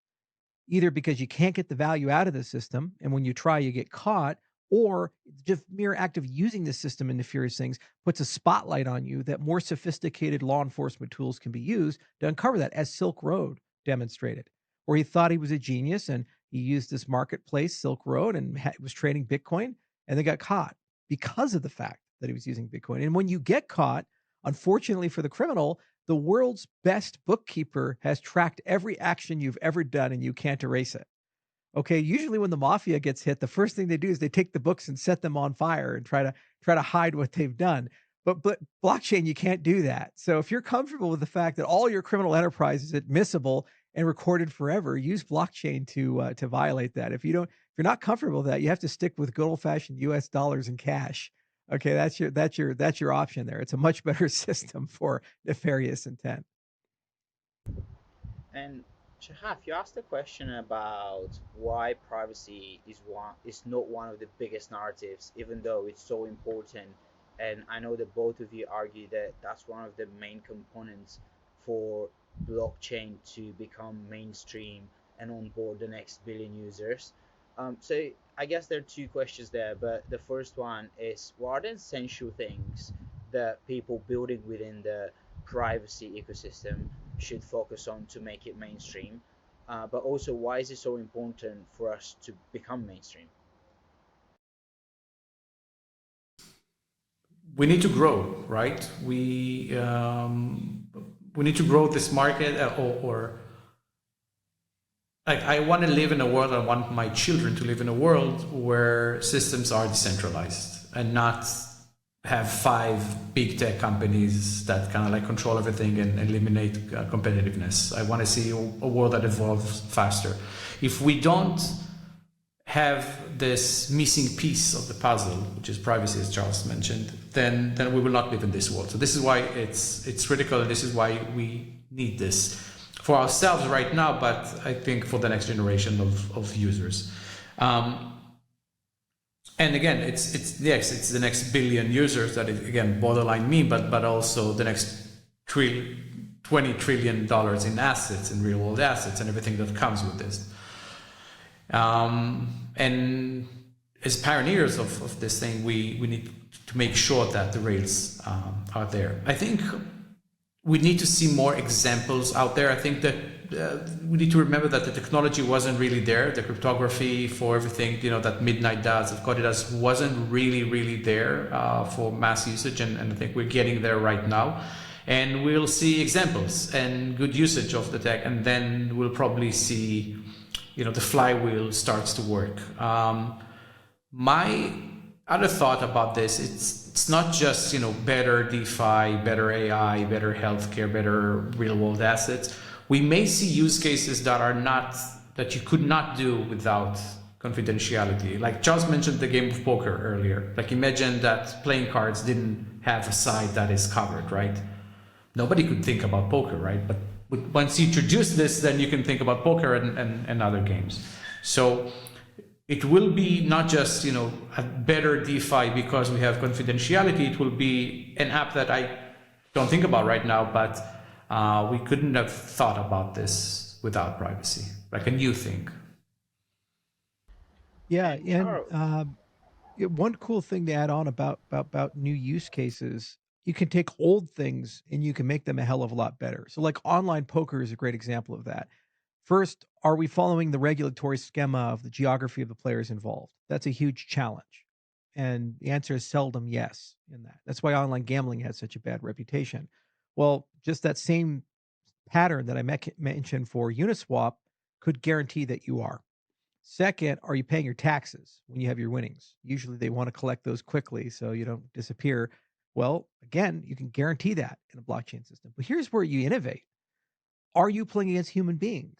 either because you can't get the value out of the system, and when you try, you get caught, or just mere act of using the system in nefarious things puts a spotlight on you that more sophisticated law enforcement tools can be used to uncover that, as Silk Road demonstrated, where he thought he was a genius and he used this marketplace, Silk Road, and was trading Bitcoin, and they got caught because of the fact that he was using Bitcoin. And when you get caught, unfortunately for the criminal, the world's best bookkeeper has tracked every action you've ever done and you can't erase it. Okay, usually when the mafia gets hit, the first thing they do is they take the books and set them on fire and try to hide what they've done. But blockchain, you can't do that. So if you're comfortable with the fact that all your criminal enterprise is admissible and recorded forever, use blockchain to violate that. If you're not comfortable with that, you have to stick with good old fashioned U.S. dollars and cash. Okay, that's your option there. It's a much better system for nefarious intent. And Shahaf, you asked a question about why privacy is not one of the biggest narratives, even though it's so important. And I know that both of you argue that that's one of the main components for blockchain to become mainstream and onboard the next billion users. So I guess there are two questions there, but the first one is, what are the essential things that people building within the privacy ecosystem should focus on to make it mainstream? But also, why is it so important for us to become mainstream? We need to grow, right? We need to grow this market, or I want to live in a world. I want my children to live in a world where systems are decentralized and not have five big tech companies that kind of like control everything and eliminate competitiveness. I want to see a world that evolves faster. If we don't have this missing piece of the puzzle, which is privacy, as Charles mentioned, then we will not live in this world. So this is why it's critical, and this is why we need this for ourselves right now, but I think for the next generation of users. And again, it's the next billion users that is, again, borderline me, but also the next $20 trillion in assets, in real world assets, and everything that comes with this. And as pioneers of this thing, we need to make sure that the rails are there. I think we need to see more examples out there. I think that we need to remember that the technology wasn't really there. The cryptography for everything, that Midnight does, that COTI does, wasn't really there for mass usage, and I think we're getting there right now. And we'll see examples and good usage of the tech, and then we'll probably see, the flywheel starts to work. My other thought about this, it's not just, better DeFi, better AI, better healthcare, better real world assets. We may see use cases that you could not do without confidentiality. Like Charles mentioned the game of poker earlier. Like, imagine that playing cards didn't have a side that is covered, right? Nobody could think about poker, right? But once you introduce this, then you can think about poker and other games. So it will be not just, a better DeFi because we have confidentiality. It will be an app that I don't think about right now, but we couldn't have thought about this without privacy, like a new thing. Yeah, And and Charles, one cool thing to add on about new use cases, you can take old things and you can make them a hell of a lot better. So like online poker is a great example of that. First, are we following the regulatory schema of the geography of the players involved? That's a huge challenge. And the answer is seldom yes in that. That's why online gambling has such a bad reputation. Well, just that same pattern that I mentioned for Uniswap could guarantee that you are. Second, are you paying your taxes when you have your winnings? Usually they want to collect those quickly so you don't disappear. Well, again, you can guarantee that in a blockchain system. But here's where you innovate. Are you playing against human beings?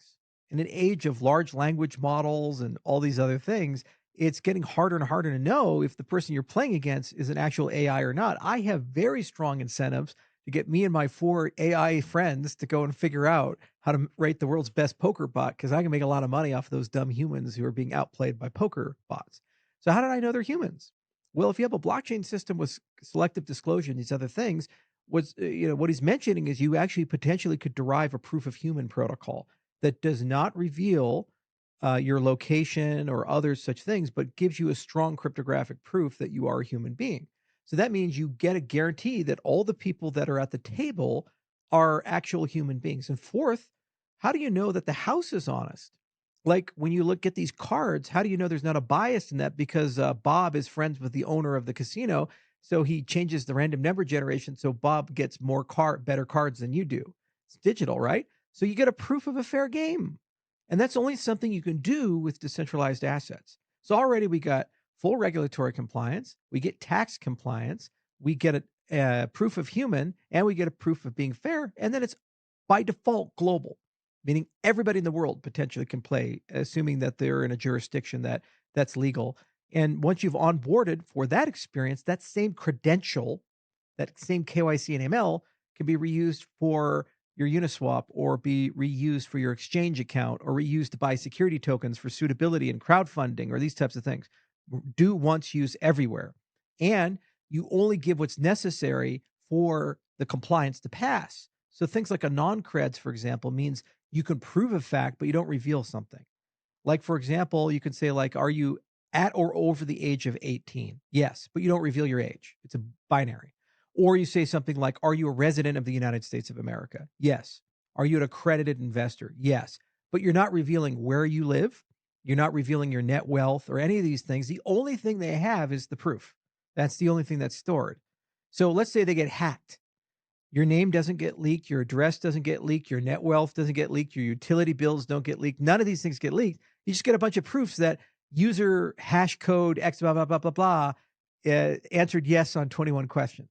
In an age of large language models and all these other things, it's getting harder and harder to know if the person you're playing against is an actual AI or not. I have very strong incentives to get me and my 4 AI friends to go and figure out how to rate the world's best poker bot because I can make a lot of money off of those dumb humans who are being outplayed by poker bots. So, how did I know they're humans? Well, if you have a blockchain system with selective disclosure and these other things, what he's mentioning is you actually potentially could derive a proof of human protocol that does not reveal your location or other such things, but gives you a strong cryptographic proof that you are a human being. So that means you get a guarantee that all the people that are at the table are actual human beings. And fourth, how do you know that the house is honest? Like when you look at these cards, how do you know there's not a bias in that? Because Bob is friends with the owner of the casino, so he changes the random number generation so Bob gets better cards than you do. It's digital, right? So you get a proof of a fair game. And that's only something you can do with decentralized assets. So already we got full regulatory compliance, we get tax compliance, we get a proof of human, and we get a proof of being fair. And then it's by default global, meaning everybody in the world potentially can play, assuming that they're in a jurisdiction that's legal. And once you've onboarded for that experience, that same credential, that same KYC and ML can be reused for your Uniswap or be reused for your exchange account or reused to buy security tokens for suitability and crowdfunding or these types of things. Do once, use everywhere. And you only give what's necessary for the compliance to pass. So things like a non-creds, for example, means you can prove a fact, but you don't reveal something. Like, for example, you can say, like, are you at or over the age of 18? Yes, but you don't reveal your age. It's a binary. Or you say something like, are you a resident of the United States of America? Yes. Are you an accredited investor? Yes. But you're not revealing where you live. You're not revealing your net wealth or any of these things. The only thing they have is the proof. That's the only thing that's stored. So let's say they get hacked. Your name doesn't get leaked, your address doesn't get leaked, your net wealth doesn't get leaked, your utility bills don't get leaked. None of these things get leaked. You just get a bunch of proofs that user hash code X blah blah blah blah blah answered yes on 21 questions.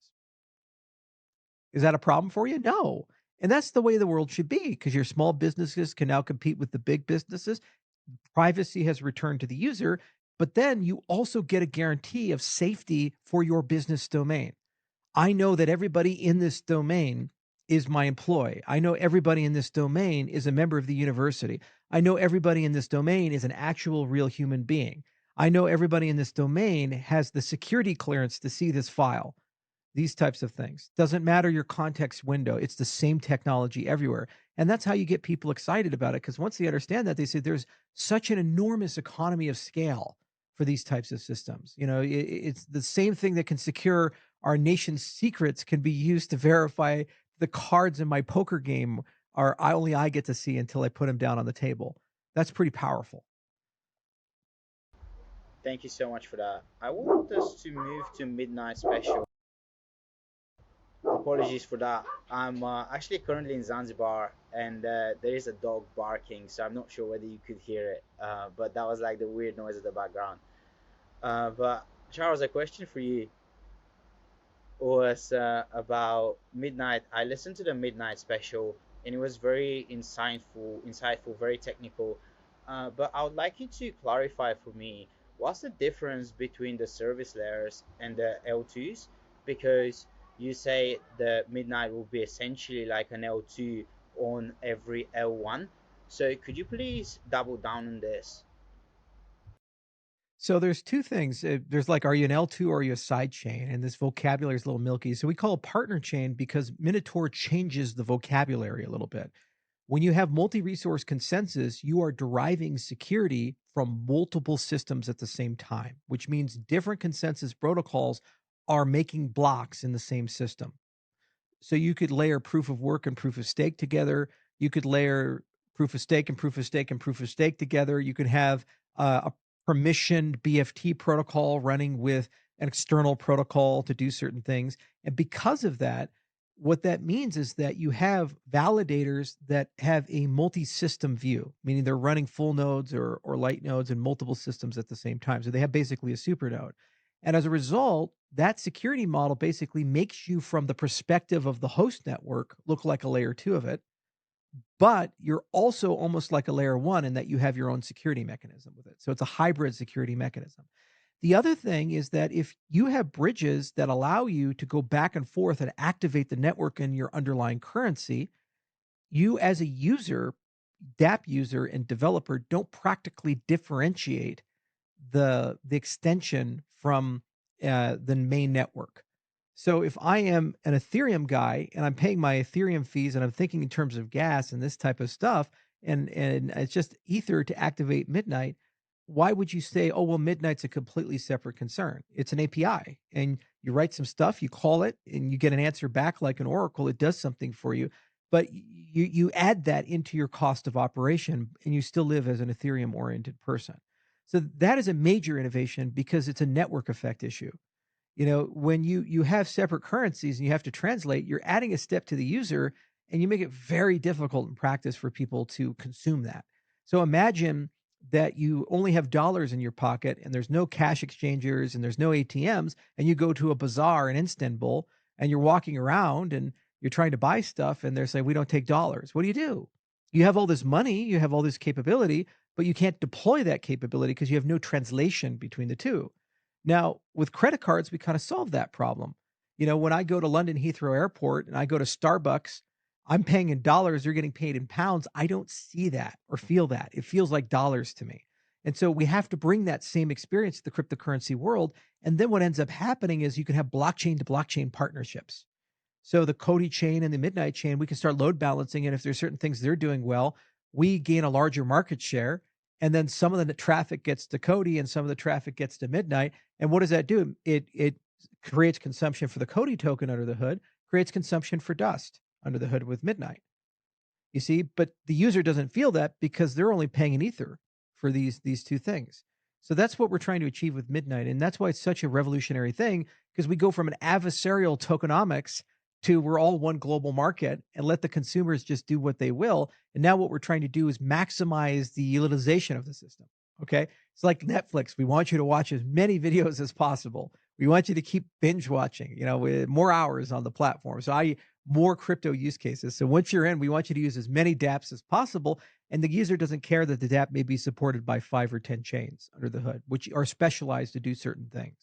Is that a problem for you? No. And that's the way the world should be because your small businesses can now compete with the big businesses. Privacy has returned to the user, but then you also get a guarantee of safety for your business domain. I know that everybody in this domain is my employee. I know everybody in this domain is a member of the university. I know everybody in this domain is an actual real human being. I know everybody in this domain has the security clearance to see this file. These types of things. Doesn't matter your context window. It's the same technology everywhere. And that's how you get people excited about it. Because once they understand that, they say there's such an enormous economy of scale for these types of systems. It's the same thing that can secure our nation's secrets can be used to verify the cards in my poker game are only I get to see until I put them down on the table. That's pretty powerful. Thank you so much for that. I want us to move to midnight special. Apologies for that. I'm actually currently in Zanzibar, and there is a dog barking, so I'm not sure whether you could hear it. But that was like the weird noise in the background. But Charles, a question for you was about midnight. I listened to the midnight special, and it was very insightful, very technical. But I would like you to clarify for me what's the difference between the service layers and the L2s, because you say the midnight will be essentially like an L2 on every L1. So could you please double down on this? So there's two things. There's like, are you an L2 or are you a side chain? And this vocabulary is a little milky. So we call a partner chain because Minotaur changes the vocabulary a little bit. When you have multi-resource consensus, you are deriving security from multiple systems at the same time, which means different consensus protocols are making blocks in the same system. So you could layer proof of work and proof of stake together. You could layer proof of stake and proof of stake and proof of stake together. You could have a permissioned BFT protocol running with an external protocol to do certain things. And because of that, What that means is that you have validators that have a multi-system view, meaning they're running full nodes or light nodes and multiple systems at the same time. So they have basically a super node. And as a result, that security model basically makes you, from the perspective of the host network, look like a layer two of it. But you're also almost like a layer one in that you have your own security mechanism with it. So it's a hybrid security mechanism. The other thing is that if you have bridges that allow you to go back and forth and activate the network in your underlying currency, you as a user, DApp user and developer, don't practically differentiate the extension from the main network. So if I am an Ethereum guy and I'm paying my Ethereum fees and I'm thinking in terms of gas and this type of stuff, and it's just Ether to activate Midnight, why would you say, oh, well, Midnight's a completely separate concern? It's an API, and you write some stuff, you call it, and you get an answer back like an Oracle. It does something for you, but you add that into your cost of operation, and you still live as an Ethereum oriented person. So that is a major innovation because it's a network effect issue. When you have separate currencies and you have to translate, you're adding a step to the user, and you make it very difficult in practice for people to consume that. So imagine that you only have dollars in your pocket and there's no cash exchangers and there's no ATMs, and you go to a bazaar in Istanbul and you're walking around and you're trying to buy stuff, and they're saying, we don't take dollars. What do? You have all this money, you have all this capability, but you can't deploy that capability because you have no translation between the two. Now, with credit cards, we kind of solve that problem. When I go to London Heathrow Airport and I go to Starbucks, I'm paying in dollars, they're getting paid in pounds. I don't see that or feel that. It feels like dollars to me. And so we have to bring that same experience to the cryptocurrency world. And then what ends up happening is you can have blockchain to blockchain partnerships. So the COTI chain and the Midnight chain, we can start load balancing. And if there's certain things they're doing well, we gain a larger market share. And then some of the traffic gets to COTI and some of the traffic gets to Midnight. And what does that do? It creates consumption for the COTI token under the hood, creates consumption for Dust under the hood with Midnight. You see, but the user doesn't feel that because they're only paying an Ether for these two things. So that's what we're trying to achieve with Midnight. And that's why it's such a revolutionary thing, because we go from an adversarial tokenomics to we're all one global market and let the consumers just do what they will. And now what we're trying to do is maximize the utilization of the system. Okay. It's like Netflix. We want you to watch as many videos as possible. We want you to keep binge watching, with more hours on the platform. So more crypto use cases. So once you're in, we want you to use as many dApps as possible. And the user doesn't care that the dApp may be supported by 5 or 10 chains under the hood, which are specialized to do certain things.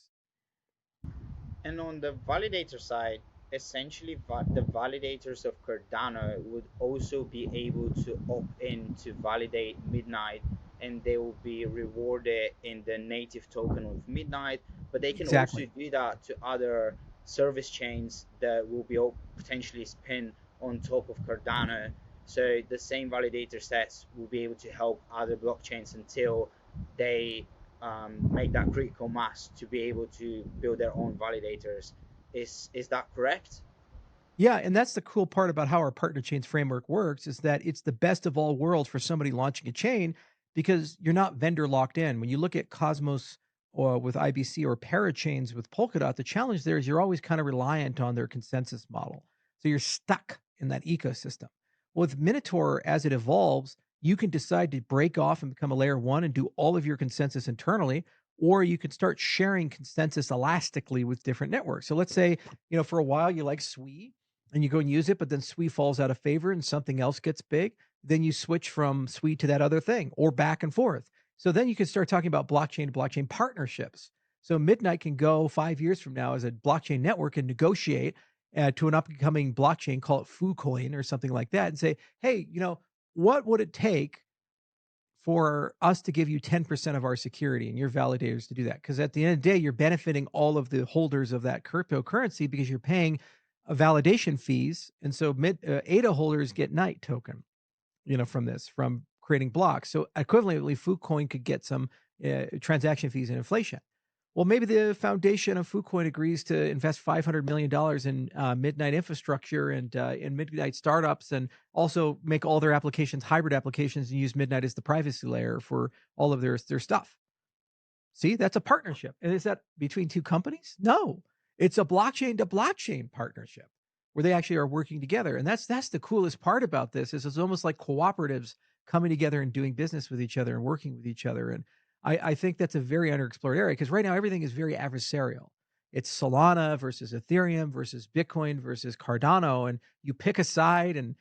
And on the validator side, essentially the validators of Cardano would also be able to opt in to validate Midnight, and they will be rewarded in the native token of Midnight, but they can also Exactly. do that to other service chains that will be potentially spin on top of Cardano. So the same validator sets will be able to help other blockchains until they make that critical mass to be able to build their own validators. Is that correct? Yeah, and that's the cool part about how our partner chains framework works, is that it's the best of all worlds for somebody launching a chain, because you're not vendor locked in. When you look at Cosmos or with IBC or parachains with Polkadot, the challenge there is you're always kind of reliant on their consensus model. So you're stuck in that ecosystem. With Minotaur, as it evolves, you can decide to break off and become a layer one and do all of your consensus internally, or you can start sharing consensus elastically with different networks. So let's say, for a while you like Sui and you go and use it, but then Sui falls out of favor and something else gets big, then you switch from Sui to that other thing, or back and forth. So then you can start talking about blockchain to blockchain partnerships. So Midnight can go 5 years from now as a blockchain network and negotiate to an upcoming blockchain, call it FuCoin or something like that, and say, hey, what would it take for us to give you 10% of our security and your validators to do that? Because at the end of the day, you're benefiting all of the holders of that cryptocurrency because you're paying validation fees. And so ADA holders get Night token, from creating blocks. So equivalently, FuCoin could get some transaction fees and inflation. Well, maybe the foundation of FuCoin agrees to invest $500 million in Midnight infrastructure and in Midnight startups, and also make all their applications hybrid applications and use Midnight as the privacy layer for all of their stuff. See, that's a partnership. And is that between two companies? No, it's a blockchain to blockchain partnership where they actually are working together. And that's the coolest part about this is it's almost like cooperatives coming together and doing business with each other and working with each other. And I think that's a very underexplored area because right now everything is very adversarial. It's Solana versus Ethereum versus Bitcoin versus Cardano, and you pick a side, and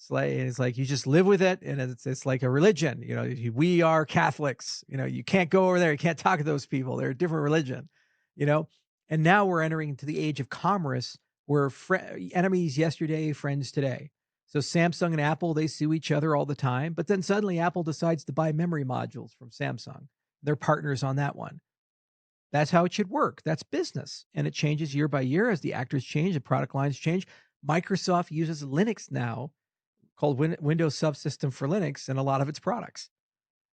it's like you just live with it, and it's like a religion. We are Catholics. You can't go over there. You can't talk to those people. They're a different religion. You know, and now we're entering into the age of commerce, where enemies yesterday, friends today. So Samsung and Apple, they sue each other all the time, but then suddenly Apple decides to buy memory modules from Samsung. They're partners on that one. That's how it should work. That's business. And it changes year by year as the actors change, the product lines change. Microsoft uses Linux now, called Windows Subsystem for Linux, in a lot of its products.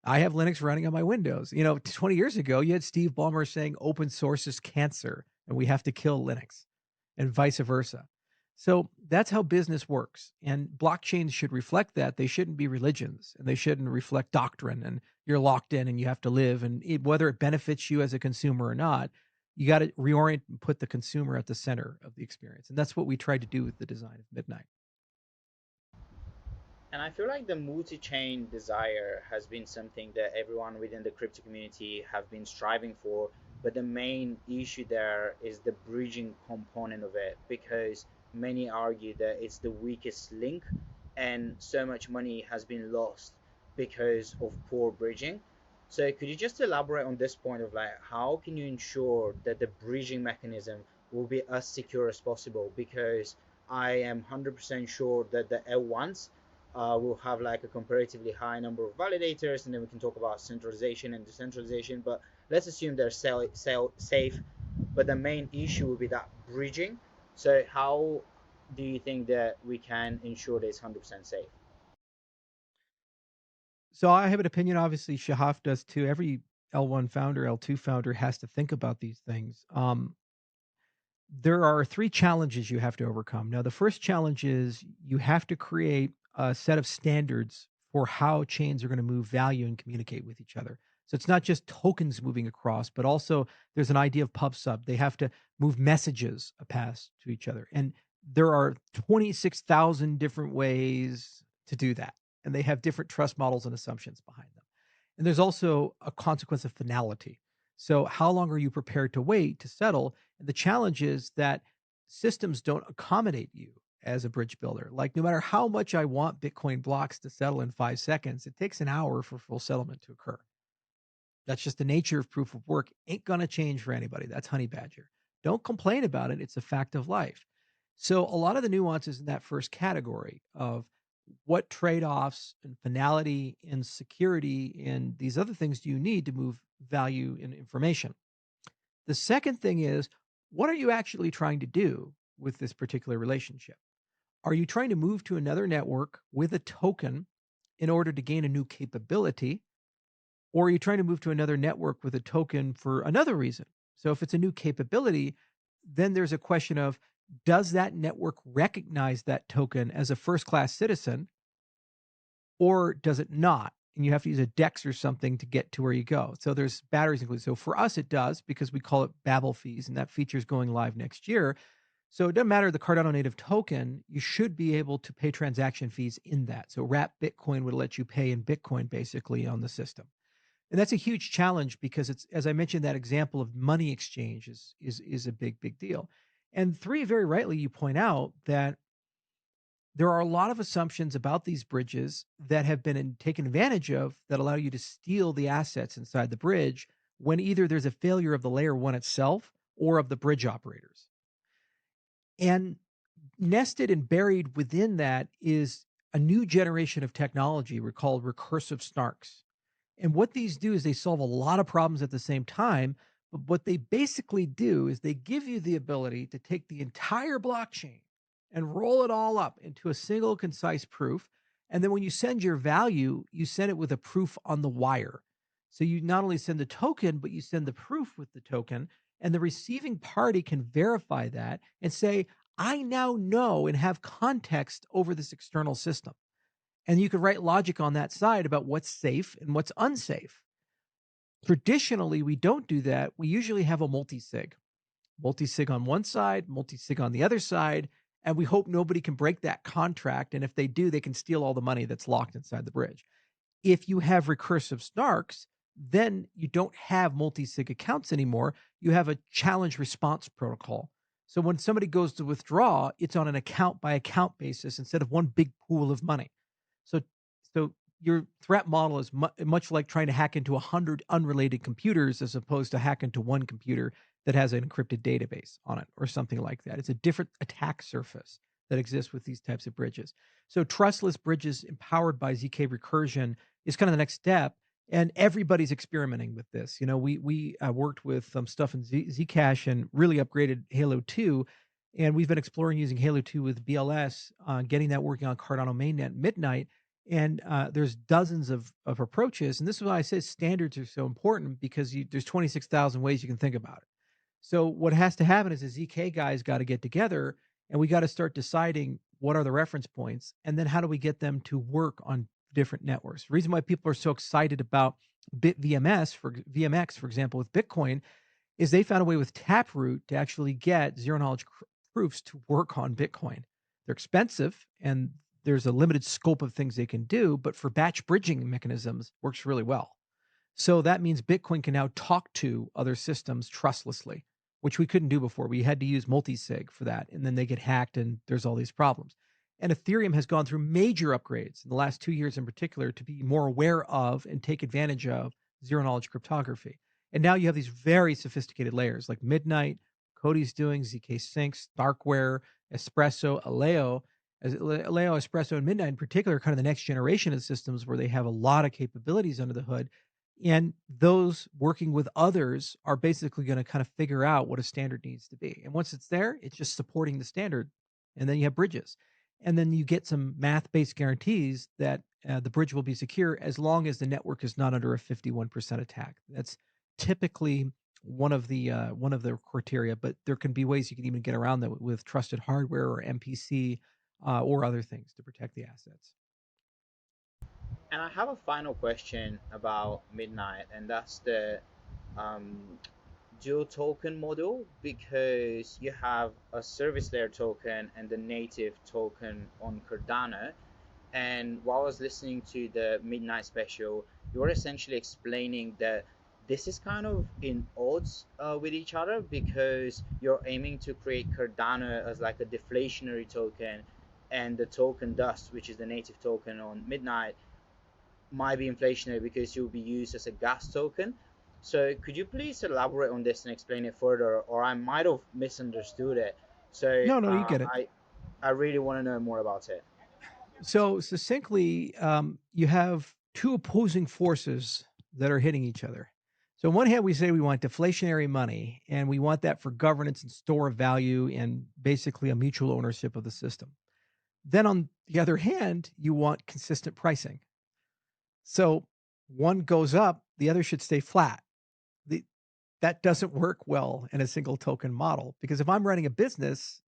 I have Linux running on my Windows. 20 years ago, you had Steve Ballmer saying open source is cancer and we have to kill Linux, and vice versa. So that's how business works. And blockchains should reflect that. They shouldn't be religions, and they shouldn't reflect doctrine. And you're locked in and you have to live. And whether it benefits you as a consumer or not, you got to reorient and put the consumer at the center of the experience. And that's what we tried to do with the design of Midnight. And I feel like the multi-chain desire has been something that everyone within the crypto community have been striving for. But the main issue there is the bridging component of it, because many argue that it's the weakest link, and so much money has been lost because of poor bridging. So could you just elaborate on this point of like how can you ensure that the bridging mechanism will be as secure as possible? Because I am 100% sure that the L1s will have like a comparatively high number of validators, and then we can talk about centralization and decentralization. But let's assume they're safe. But the main issue will be that bridging. So how do you think that we can ensure that it's 100% safe? So I have an opinion. Obviously, Shahaf does too. Every L1 founder, L2 founder has to think about these things. There are 3 challenges you have to overcome. Now, the first challenge is you have to create a set of standards for how chains are going to move value and communicate with each other. So it's not just tokens moving across, but also there's an idea of pub sub. They have to move messages past to each other. And there are 26,000 different ways to do that. And they have different trust models and assumptions behind them. And there's also a consequence of finality. So how long are you prepared to wait to settle? And the challenge is that systems don't accommodate you as a bridge builder. Like no matter how much I want Bitcoin blocks to settle in 5 seconds, it takes an hour for full settlement to occur. That's just the nature of proof of work. Ain't going to change for anybody. That's Honey Badger. Don't complain about it. It's a fact of life. So a lot of the nuances in that first category of what trade-offs and finality and security and these other things do you need to move value and information. The second thing is, what are you actually trying to do with this particular relationship? Are you trying to move to another network with a token in order to gain a new capability? Or are you trying to move to another network with a token for another reason? So if it's a new capability, then there's a question of, does that network recognize that token as a first-class citizen, or does it not? And you have to use a DEX or something to get to where you go. So there's batteries included. So for us, it does, because we call it Babel fees, and that feature is going live next year. So it doesn't matter the Cardano native token, you should be able to pay transaction fees in that. So Wrap Bitcoin would let you pay in Bitcoin basically on the system. And that's a huge challenge because it's, as I mentioned, that example of money exchange is a big deal. And 3, very rightly, you point out that there are a lot of assumptions about these bridges that have been taken advantage of that allow you to steal the assets inside the bridge when either there's a failure of the layer 1 itself or of the bridge operators. And nested and buried within that is a new generation of technology we're called recursive snarks. And what these do is they solve a lot of problems at the same time. But what they basically do is they give you the ability to take the entire blockchain and roll it all up into a single concise proof. And then when you send your value, you send it with a proof on the wire. So you not only send the token, but you send the proof with the token. And the receiving party can verify that and say, I now know and have context over this external system. And you could write logic on that side about what's safe and what's unsafe. Traditionally, we don't do that. We usually have a multi-sig on one side, multi-sig on the other side, And we hope nobody can break that contract. And if they do, they can steal all the money that's locked inside the bridge. If you have recursive snarks, then you don't have multi-sig accounts anymore. You have a challenge response protocol. So when somebody goes to withdraw, it's on an account by account basis instead of one big pool of money. So so your threat model is much like trying to hack into 100 unrelated computers as opposed to hack into one computer that has an encrypted database on it or something like that. It's a different attack surface that exists with these types of bridges. So trustless bridges empowered by ZK recursion is kind of the next step. And everybody's experimenting with this. You know, we worked with some stuff in Zcash and really upgraded Halo 2. And we've been exploring using Halo 2 with BLS, getting that working on Cardano mainnet midnight. And there's dozens of approaches. And this is why I say standards are so important, because there's 26,000 ways you can think about it. So what has to happen is the ZK guys got to get together, and we got to start deciding what are the reference points, and then how do we get them to work on different networks. The reason why people are so excited about VMX, for example, with Bitcoin, is they found a way with Taproot to actually get zero knowledge proofs to work on Bitcoin. They're expensive, and there's a limited scope of things they can do, but for batch bridging mechanisms, works really well. So that means Bitcoin can now talk to other systems trustlessly, which we couldn't do before. We had to use multi-sig for that, and then they get hacked, and there's all these problems. And Ethereum has gone through major upgrades in the last 2 years in particular to be more aware of and take advantage of zero-knowledge cryptography. And now you have these very sophisticated layers like Midnight, COTI's doing, ZK Syncs, Darkware, Espresso, Aleo. Aleo, Espresso, and Midnight in particular are kind of the next generation of systems where they have a lot of capabilities under the hood. And those working with others are basically going to kind of figure out what a standard needs to be. And once it's there, it's just supporting the standard. And then you have bridges. And then you get some math-based guarantees that the bridge will be secure as long as the network is not under a 51% attack. That's typically one of the criteria, but there can be ways you can even get around that with trusted hardware or MPC or other things to protect the assets. And I have a final question about Midnight, and that's the um, dual token model, because you have a service layer token and the native token on Cardano. And while I was listening to the Midnight special, you were essentially explaining that this is kind of in odds with each other, because you're aiming to create Cardano as like a deflationary token, and the token Dust, which is the native token on Midnight, might be inflationary because it will be used as a gas token. So could you please elaborate on this and explain it further, or I might have misunderstood it. So No, you get it. I really want to know more about it. So succinctly, you have two opposing forces that are hitting each other. So on one hand, we say we want deflationary money, and we want that for governance and store of value and basically a mutual ownership of the system. Then on the other hand, you want consistent pricing. So one goes up, the other should stay flat. The, that doesn't work well in a single token model, because if I'm running a business,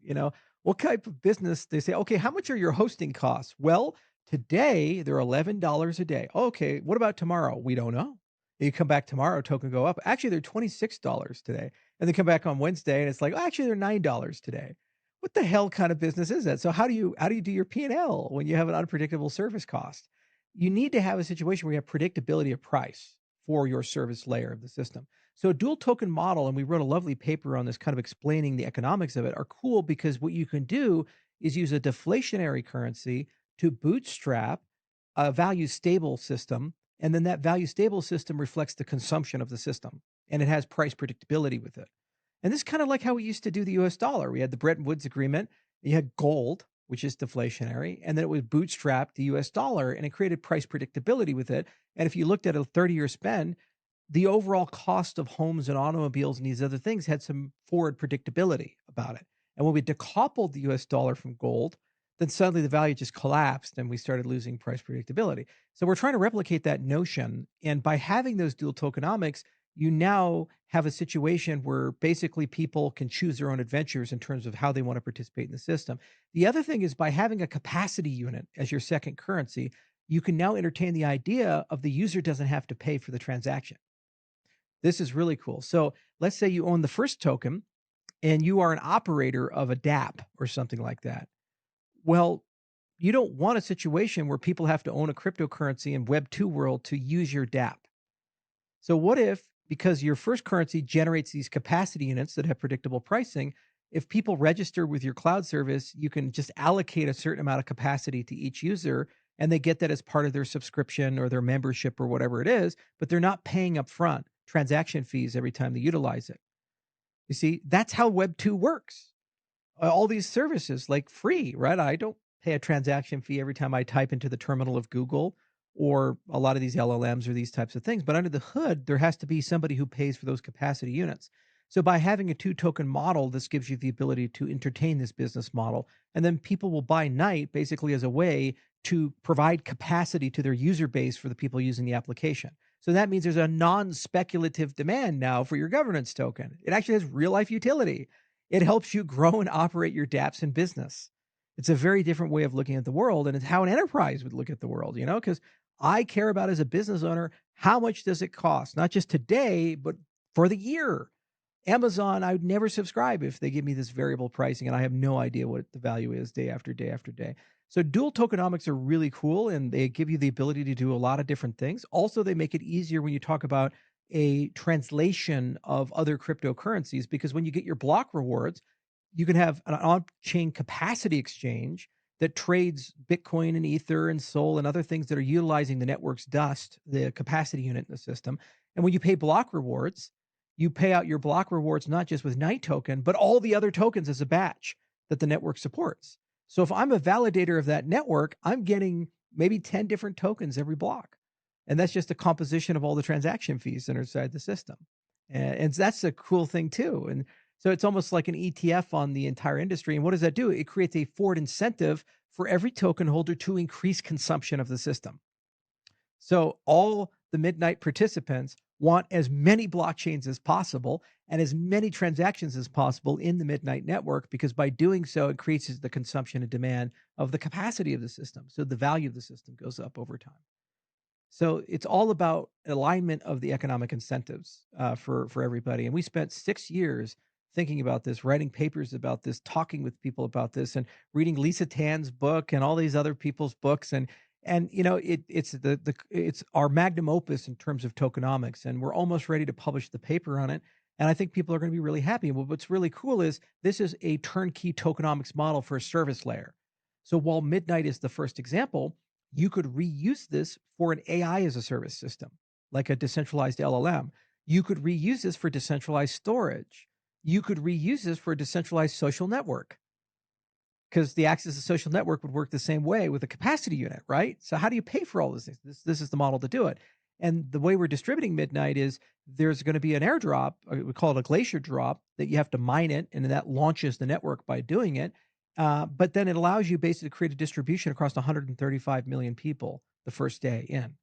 what type of business, they say, okay, how much are your hosting costs? Well, today they're $11 a day. Okay, what about tomorrow? We don't know. You come back tomorrow, token go up. Actually, they're $26 today. And they come back on Wednesday and it's like, oh, actually, they're $9 today. What the hell kind of business is that? So how do you do your P&L when you have an unpredictable service cost? You need to have a situation where you have predictability of price for your service layer of the system. So a dual token model, and we wrote a lovely paper on this kind of explaining the economics of it, are cool because what you can do is use a deflationary currency to bootstrap a value stable system. And then that value stable system reflects the consumption of the system, and it has price predictability with it. And this is kind of like how we used to do the US dollar. We had the Bretton Woods Agreement, you had gold, which is deflationary, and then it would bootstrap the US dollar, and it created price predictability with it. And if you looked at a 30-year spend, the overall cost of homes and automobiles and these other things had some forward predictability about it. And when we decoupled the US dollar from gold, then suddenly the value just collapsed and we started losing price predictability. So we're trying to replicate that notion. And by having those dual tokenomics, you now have a situation where basically people can choose their own adventures in terms of how they want to participate in the system. The other thing is, by having a capacity unit as your second currency, you can now entertain the idea of the user doesn't have to pay for the transaction. This is really cool. So let's say you own the first token and you are an operator of a dApp or something like that. Well, you don't want a situation where people have to own a cryptocurrency in Web 2 world to use your dApp. So what if, because your first currency generates these capacity units that have predictable pricing, if people register with your cloud service, you can just allocate a certain amount of capacity to each user and they get that as part of their subscription or their membership or whatever it is, but they're not paying upfront transaction fees every time they utilize it. You see, that's how Web 2 works. All these services like free, right? I don't pay a transaction fee every time I type into the terminal of Google or a lot of these LLMs or these types of things. But under the hood, there has to be somebody who pays for those capacity units. So by having a two token model, this gives you the ability to entertain this business model. And then people will buy Night basically as a way to provide capacity to their user base for the people using the application. So that means there's a non speculative demand now for your governance token. It actually has real life utility. It helps you grow and operate your dApps in business. It's a very different way of looking at the world, and it's how an enterprise would look at the world, because I care about as a business owner, how much does it cost? Not just today, but for the year. Amazon, I would never subscribe if they give me this variable pricing, and I have no idea what the value is day after day after day. So dual tokenomics are really cool, and they give you the ability to do a lot of different things. Also, they make it easier when you talk about a translation of other cryptocurrencies, because when you get your block rewards, you can have an on-chain capacity exchange that trades Bitcoin and Ether and Sol and other things that are utilizing the network's dust, the capacity unit in the system. And when you pay block rewards, you pay out your block rewards not just with Night token, but all the other tokens as a batch that the network supports. So if I'm a validator of that network, I'm getting maybe 10 different tokens every block. And that's just a composition of all the transaction fees that are inside the system. And that's a cool thing too. And so it's almost like an ETF on the entire industry. And what does that do? It creates a forward incentive for every token holder to increase consumption of the system. So all the Midnight participants want as many blockchains as possible and as many transactions as possible in the Midnight network, because by doing so, it increases the consumption and demand of the capacity of the system. So the value of the system goes up over time. So it's all about alignment of the economic incentives for everybody. And we spent 6 years thinking about this, writing papers about this, talking with people about this, and reading Lisa Tan's book and all these other people's books. And it's our magnum opus in terms of tokenomics, and we're almost ready to publish the paper on it. And I think people are going to be really happy. Well, what's really cool is this is a turnkey tokenomics model for a service layer. So while Midnight is the first example, you could reuse this for an AI as a service system, like a decentralized LLM. You could reuse this for decentralized storage. You could reuse this for a decentralized social network, because the access to social network would work the same way with a capacity unit, right? So how do you pay for all these things? This is the model to do it. And the way we're distributing Midnight is there's going to be an airdrop, or we call it a glacier drop, that you have to mine it, and that launches the network by doing it. But then it allows you basically to create a distribution across 135 million people the first day in,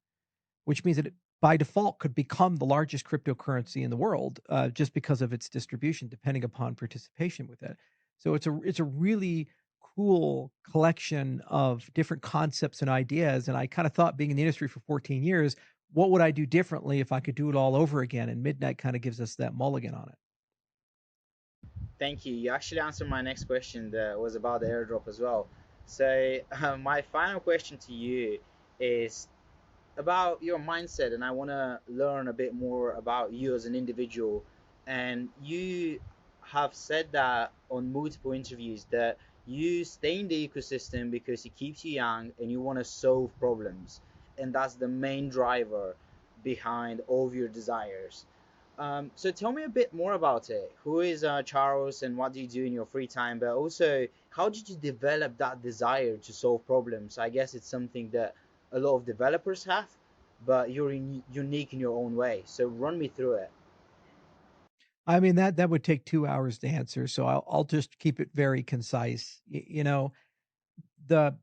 which means that it by default could become the largest cryptocurrency in the world, just because of its distribution, depending upon participation with it. So it's a really cool collection of different concepts and ideas. And I kind of thought, being in the industry for 14 years, what would I do differently if I could do it all over again? And Midnight kind of gives us that mulligan on it. Thank you. You actually answered my next question that was about the airdrop as well. So, my final question to you is about your mindset, and I want to learn a bit more about you as an individual. And you have said that on multiple interviews that you stay in the ecosystem because it keeps you young and you want to solve problems, and that's the main driver behind all of your desires. So tell me a bit more about it. Who is Charles, and what do you do in your free time? But also, how did you develop that desire to solve problems? I guess it's something that a lot of developers have, but you're unique in your own way. So run me through it. I mean, that would take 2 hours to answer. So I'll just keep it very concise. The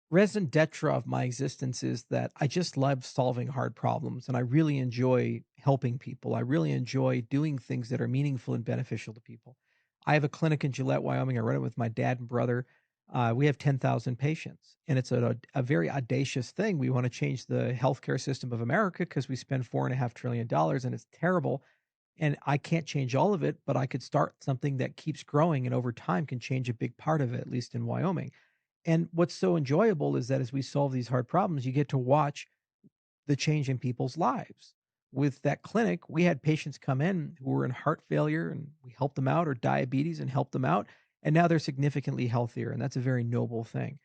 raison d'etre of my existence is that I just love solving hard problems, and I really enjoy helping people. I really enjoy doing things that are meaningful and beneficial to people. I have a clinic in Gillette, Wyoming. I run it with my dad and brother. We have 10,000 patients, and it's a very audacious thing. We want to change the healthcare system of America because we spend $4.5 trillion, and it's terrible. And I can't change all of it, but I could start something that keeps growing and over time can change a big part of it, at least in Wyoming. And what's so enjoyable is that as we solve these hard problems, you get to watch the change in people's lives. With that clinic, we had patients come in who were in heart failure and we helped them out, or diabetes and helped them out. And now they're significantly healthier. And that's a very noble thing.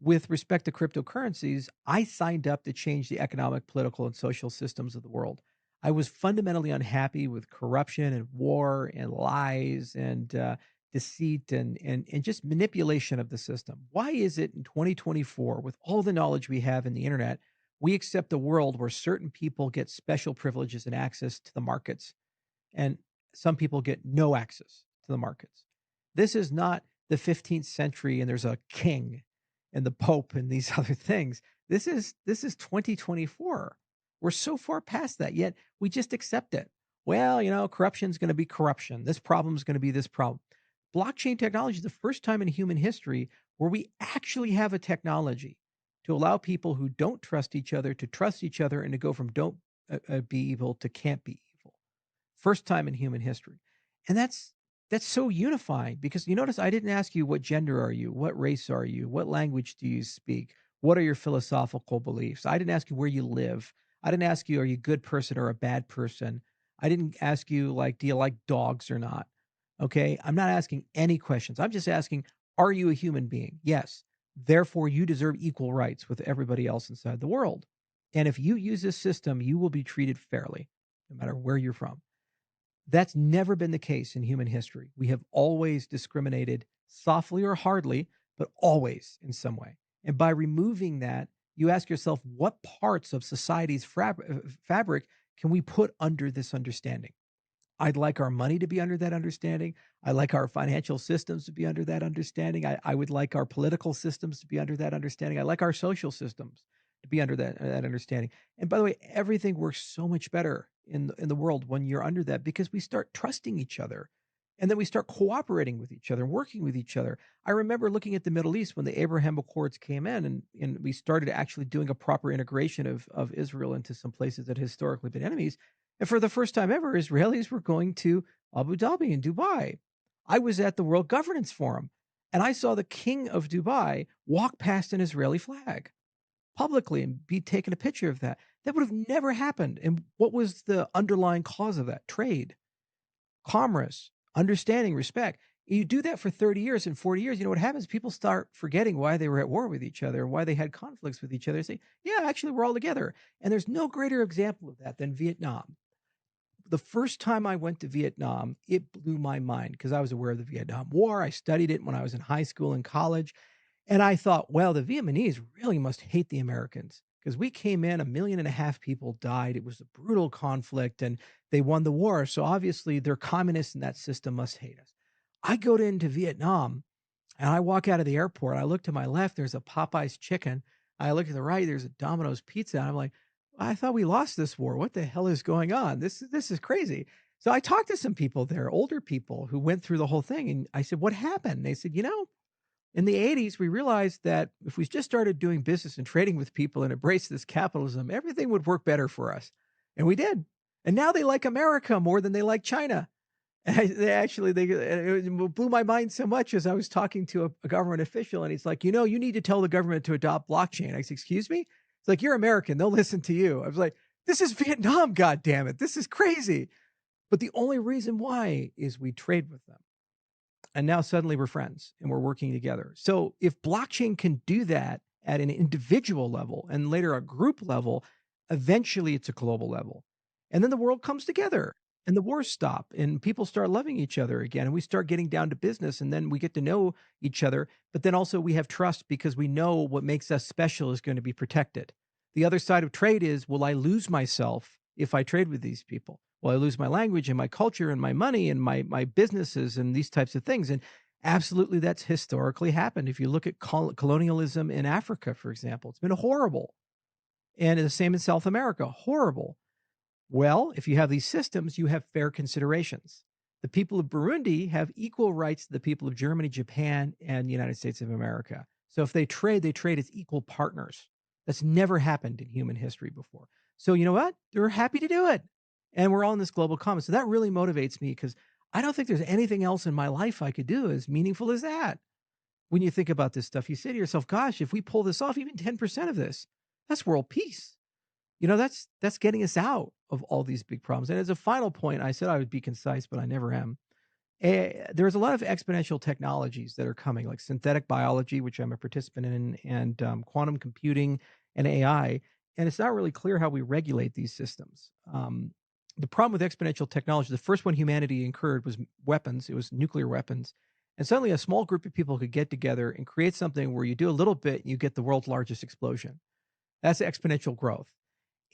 With respect to cryptocurrencies, I signed up to change the economic, political, and social systems of the world. I was fundamentally unhappy with corruption and war and lies and deceit and just manipulation of the system. Why is it in 2024, with all the knowledge we have in the internet, we accept a world where certain people get special privileges and access to the markets, and some people get no access to the markets? This is not the 15th century and there's a king and the pope and these other things. This is 2024. We're so far past that, yet we just accept it. Well, corruption is going to be corruption. This problem is going to be this problem. Blockchain technology is the first time in human history where we actually have a technology to allow people who don't trust each other to trust each other and to go from don't be evil to can't be evil. First time in human history. And that's so unifying because you notice I didn't ask you what gender are you, what race are you, what language do you speak, what are your philosophical beliefs. I didn't ask you where you live. I didn't ask you are you a good person or a bad person. I didn't ask you like do you like dogs or not. Okay? I'm not asking any questions. I'm just asking are you a human being? Yes. Therefore you deserve equal rights with everybody else inside the world. And if you use this system, you will be treated fairly no matter where you're from. That's never been the case in human history. We have always discriminated softly or hardly, but always in some way. And by removing that, you ask yourself, what parts of society's fabric can we put under this understanding? I'd like our money to be under that understanding. I like our financial systems to be under that understanding. I would like our political systems to be under that understanding. I like our social systems to be under that understanding. And by the way, everything works so much better in the world when you're under that because we start trusting each other. And then we start cooperating with each other and working with each other. I remember looking at the Middle East when the Abraham Accords came in and we started actually doing a proper integration of Israel into some places that had historically been enemies. And for the first time ever, Israelis were going to Abu Dhabi and Dubai. I was at the World Governance Forum and I saw the king of Dubai walk past an Israeli flag publicly and be taking a picture of that. That would have never happened. And what was the underlying cause of that? Trade, commerce, understanding, respect. You do that for 30 years and 40 years, you know what happens? People start forgetting why they were at war with each other and why they had conflicts with each other. They say, yeah, actually, we're all together. And there's no greater example of that than Vietnam. The first time I went to Vietnam, it blew my mind because I was aware of the Vietnam War. I studied it when I was in high school and college. And I thought, well, the Vietnamese really must hate the Americans because we came in, 1.5 million people died. It was a brutal conflict and they won the war. So obviously they're communists and that system must hate us. I go into Vietnam and I walk out of the airport. I look to my left, there's a Popeye's chicken. I look to the right, there's a Domino's pizza. And I'm like, I thought we lost this war. What the hell is going on? This is crazy. So I talked to some people there, older people who went through the whole thing. And I said, what happened? And they said, in the 80s, we realized that if we just started doing business and trading with people and embraced this capitalism, everything would work better for us. And we did. And now they like America more than they like China. And it blew my mind so much as I was talking to a government official, and he's like, you need to tell the government to adopt blockchain. I said, excuse me? It's like, you're American. They'll listen to you. I was like, this is Vietnam, God damn it. This is crazy. But the only reason why is we trade with them. And now suddenly we're friends and we're working together. So if blockchain can do that at an individual level and later a group level, eventually it's a global level. And then the world comes together and the wars stop and people start loving each other again and we start getting down to business and then we get to know each other. But then also we have trust because we know what makes us special is going to be protected. The other side of trade is, will I lose myself if I trade with these people? Will I lose my language and my culture and my money and my businesses and these types of things? And absolutely, that's historically happened. If you look at colonialism in Africa, for example, it's been horrible. And the same in South America, horrible. Well, if you have these systems, you have fair considerations. The people of Burundi have equal rights to the people of Germany, Japan, and the United States of America. So if they trade as equal partners. That's never happened in human history before. So you know what? They're happy to do it. And we're all in this global commons. So that really motivates me because I don't think there's anything else in my life I could do as meaningful as that. When you think about this stuff, you say to yourself, gosh, if we pull this off, even 10% of this, that's world peace. That's getting us out of all these big problems. And as a final point, I said I would be concise, but I never am. There's a lot of exponential technologies that are coming, like synthetic biology, which I'm a participant in, and quantum computing and AI. And it's not really clear how we regulate these systems. The problem with exponential technology, the first one humanity incurred was weapons. It was nuclear weapons. And suddenly a small group of people could get together and create something where you do a little bit, and you get the world's largest explosion. That's exponential growth.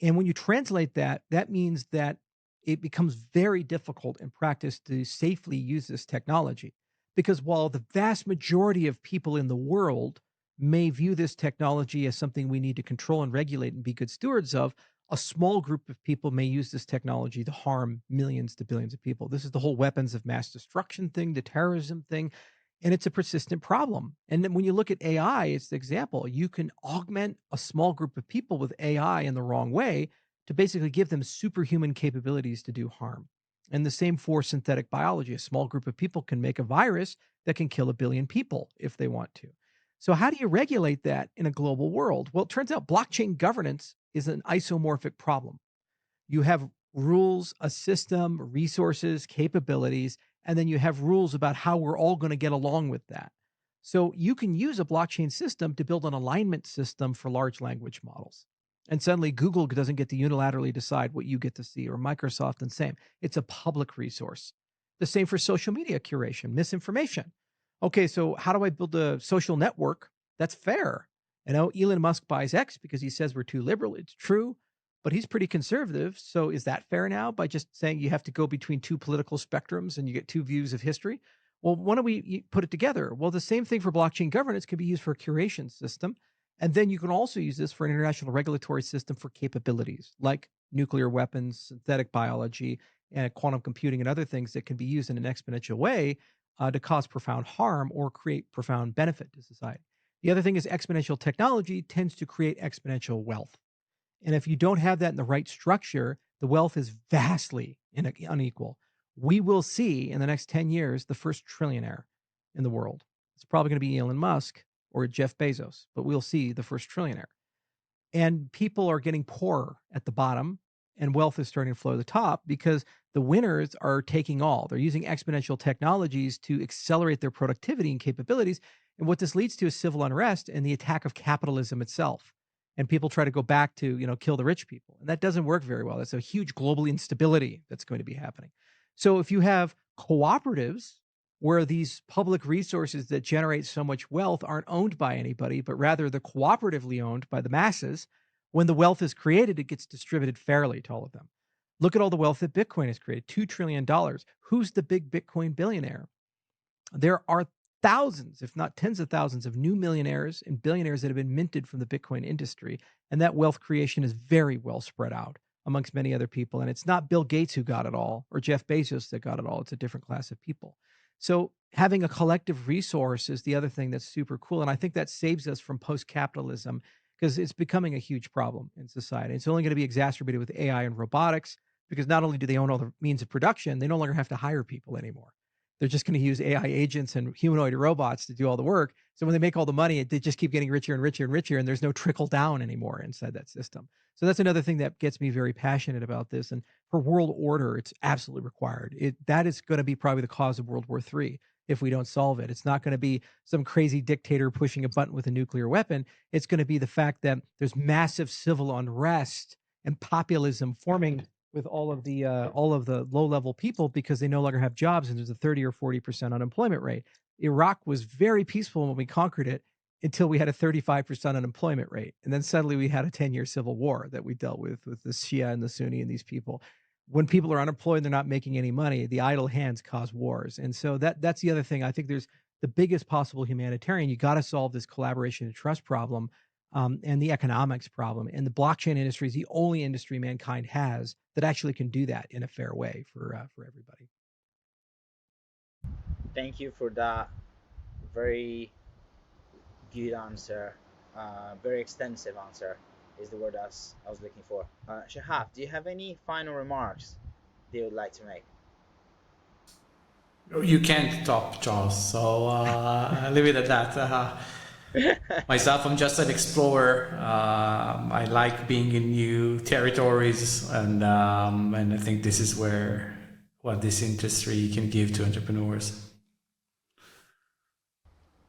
And when you translate that, that means that it becomes very difficult in practice to safely use this technology. Because while the vast majority of people in the world may view this technology as something we need to control and regulate and be good stewards of, a small group of people may use this technology to harm millions to billions of people. This is the whole weapons of mass destruction thing, the terrorism thing, and it's a persistent problem. And then when you look at AI, it's the example. You can augment a small group of people with AI in the wrong way to basically give them superhuman capabilities to do harm. And the same for synthetic biology. A small group of people can make a virus that can kill a billion people if they want to. So, how do you regulate that in a global world? Well, it turns out blockchain governance is an isomorphic problem. You have rules, a system, resources, capabilities, and then you have rules about how we're all going to get along with that. So you can use a blockchain system to build an alignment system for large language models. And suddenly Google doesn't get to unilaterally decide what you get to see, or Microsoft, and same. It's a public resource. The same for social media curation, misinformation. Okay, so how do I build a social network that's fair? Elon Musk buys X because he says we're too liberal. It's true, but he's pretty conservative. So is that fair now by just saying you have to go between two political spectrums and you get two views of history? Well, why don't we put it together? Well, the same thing for blockchain governance can be used for a curation system. And then you can also use this for an international regulatory system for capabilities like nuclear weapons, synthetic biology, and quantum computing and other things that can be used in an exponential way to cause profound harm or create profound benefit to society. The other thing is exponential technology tends to create exponential wealth. And if you don't have that in the right structure, the wealth is vastly unequal. We will see in the next 10 years the first trillionaire in the world. It's probably going to be Elon Musk or Jeff Bezos, but we'll see the first trillionaire. And people are getting poorer at the bottom, and wealth is starting to flow to the top because the winners are taking all. They're using exponential technologies to accelerate their productivity and capabilities. And what this leads to is civil unrest and the attack of capitalism itself. And people try to go back to, kill the rich people. And that doesn't work very well. That's a huge global instability that's going to be happening. So if you have cooperatives where these public resources that generate so much wealth aren't owned by anybody, but rather they're cooperatively owned by the masses. When the wealth is created, it gets distributed fairly to all of them. Look at all the wealth that Bitcoin has created, $2 trillion. Who's the big Bitcoin billionaire? There are thousands, if not tens of thousands, of new millionaires and billionaires that have been minted from the Bitcoin industry. And that wealth creation is very well spread out amongst many other people. And it's not Bill Gates who got it all or Jeff Bezos that got it all. It's a different class of people. So having a collective resource is the other thing that's super cool. And I think that saves us from post-capitalism because it's becoming a huge problem in society. It's only going to be exacerbated with AI and robotics because not only do they own all the means of production, they no longer have to hire people anymore. They're just going to use AI agents and humanoid robots to do all the work. So when they make all the money, they just keep getting richer and richer and richer, and there's no trickle down anymore inside that system. So that's another thing that gets me very passionate about this. And for world order, it's absolutely required. That is going to be probably the cause of World War III if we don't solve it. It's not going to be some crazy dictator pushing a button with a nuclear weapon. It's going to be the fact that there's massive civil unrest and populism forming with all of the low-level people because they no longer have jobs and there's a 30 or 40% unemployment rate. Iraq was very peaceful when we conquered it until we had a 35% unemployment rate. And then suddenly we had a 10-year civil war that we dealt with the Shia and the Sunni and these people. When people are unemployed, they're not making any money. The idle hands cause wars. And so that's the other thing. I think there's the biggest possible humanitarian. You got to solve this collaboration and trust problem and the economics problem. And the blockchain industry is the only industry mankind has that actually can do that in a fair way for everybody. Thank you for that very good answer. Very extensive answer is the word I was looking for. Shahaf, do you have any final remarks they would like to make? You can't top Charles, so I'll leave it at that. Myself, I'm just an explorer. I like being in new territories, and I think this is where what this industry can give to entrepreneurs.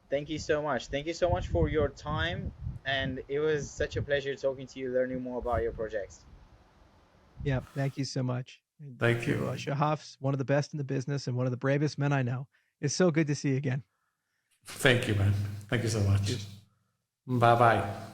Thank you so much. Thank you so much for your time, and it was such a pleasure talking to you, learning more about your projects. Yeah, thank you so much. And Thank you. Shahaf's one of the best in the business and one of the bravest men I know. It's so good to see you again. Thank you, man. Thank you so much. Cheers. Bye bye.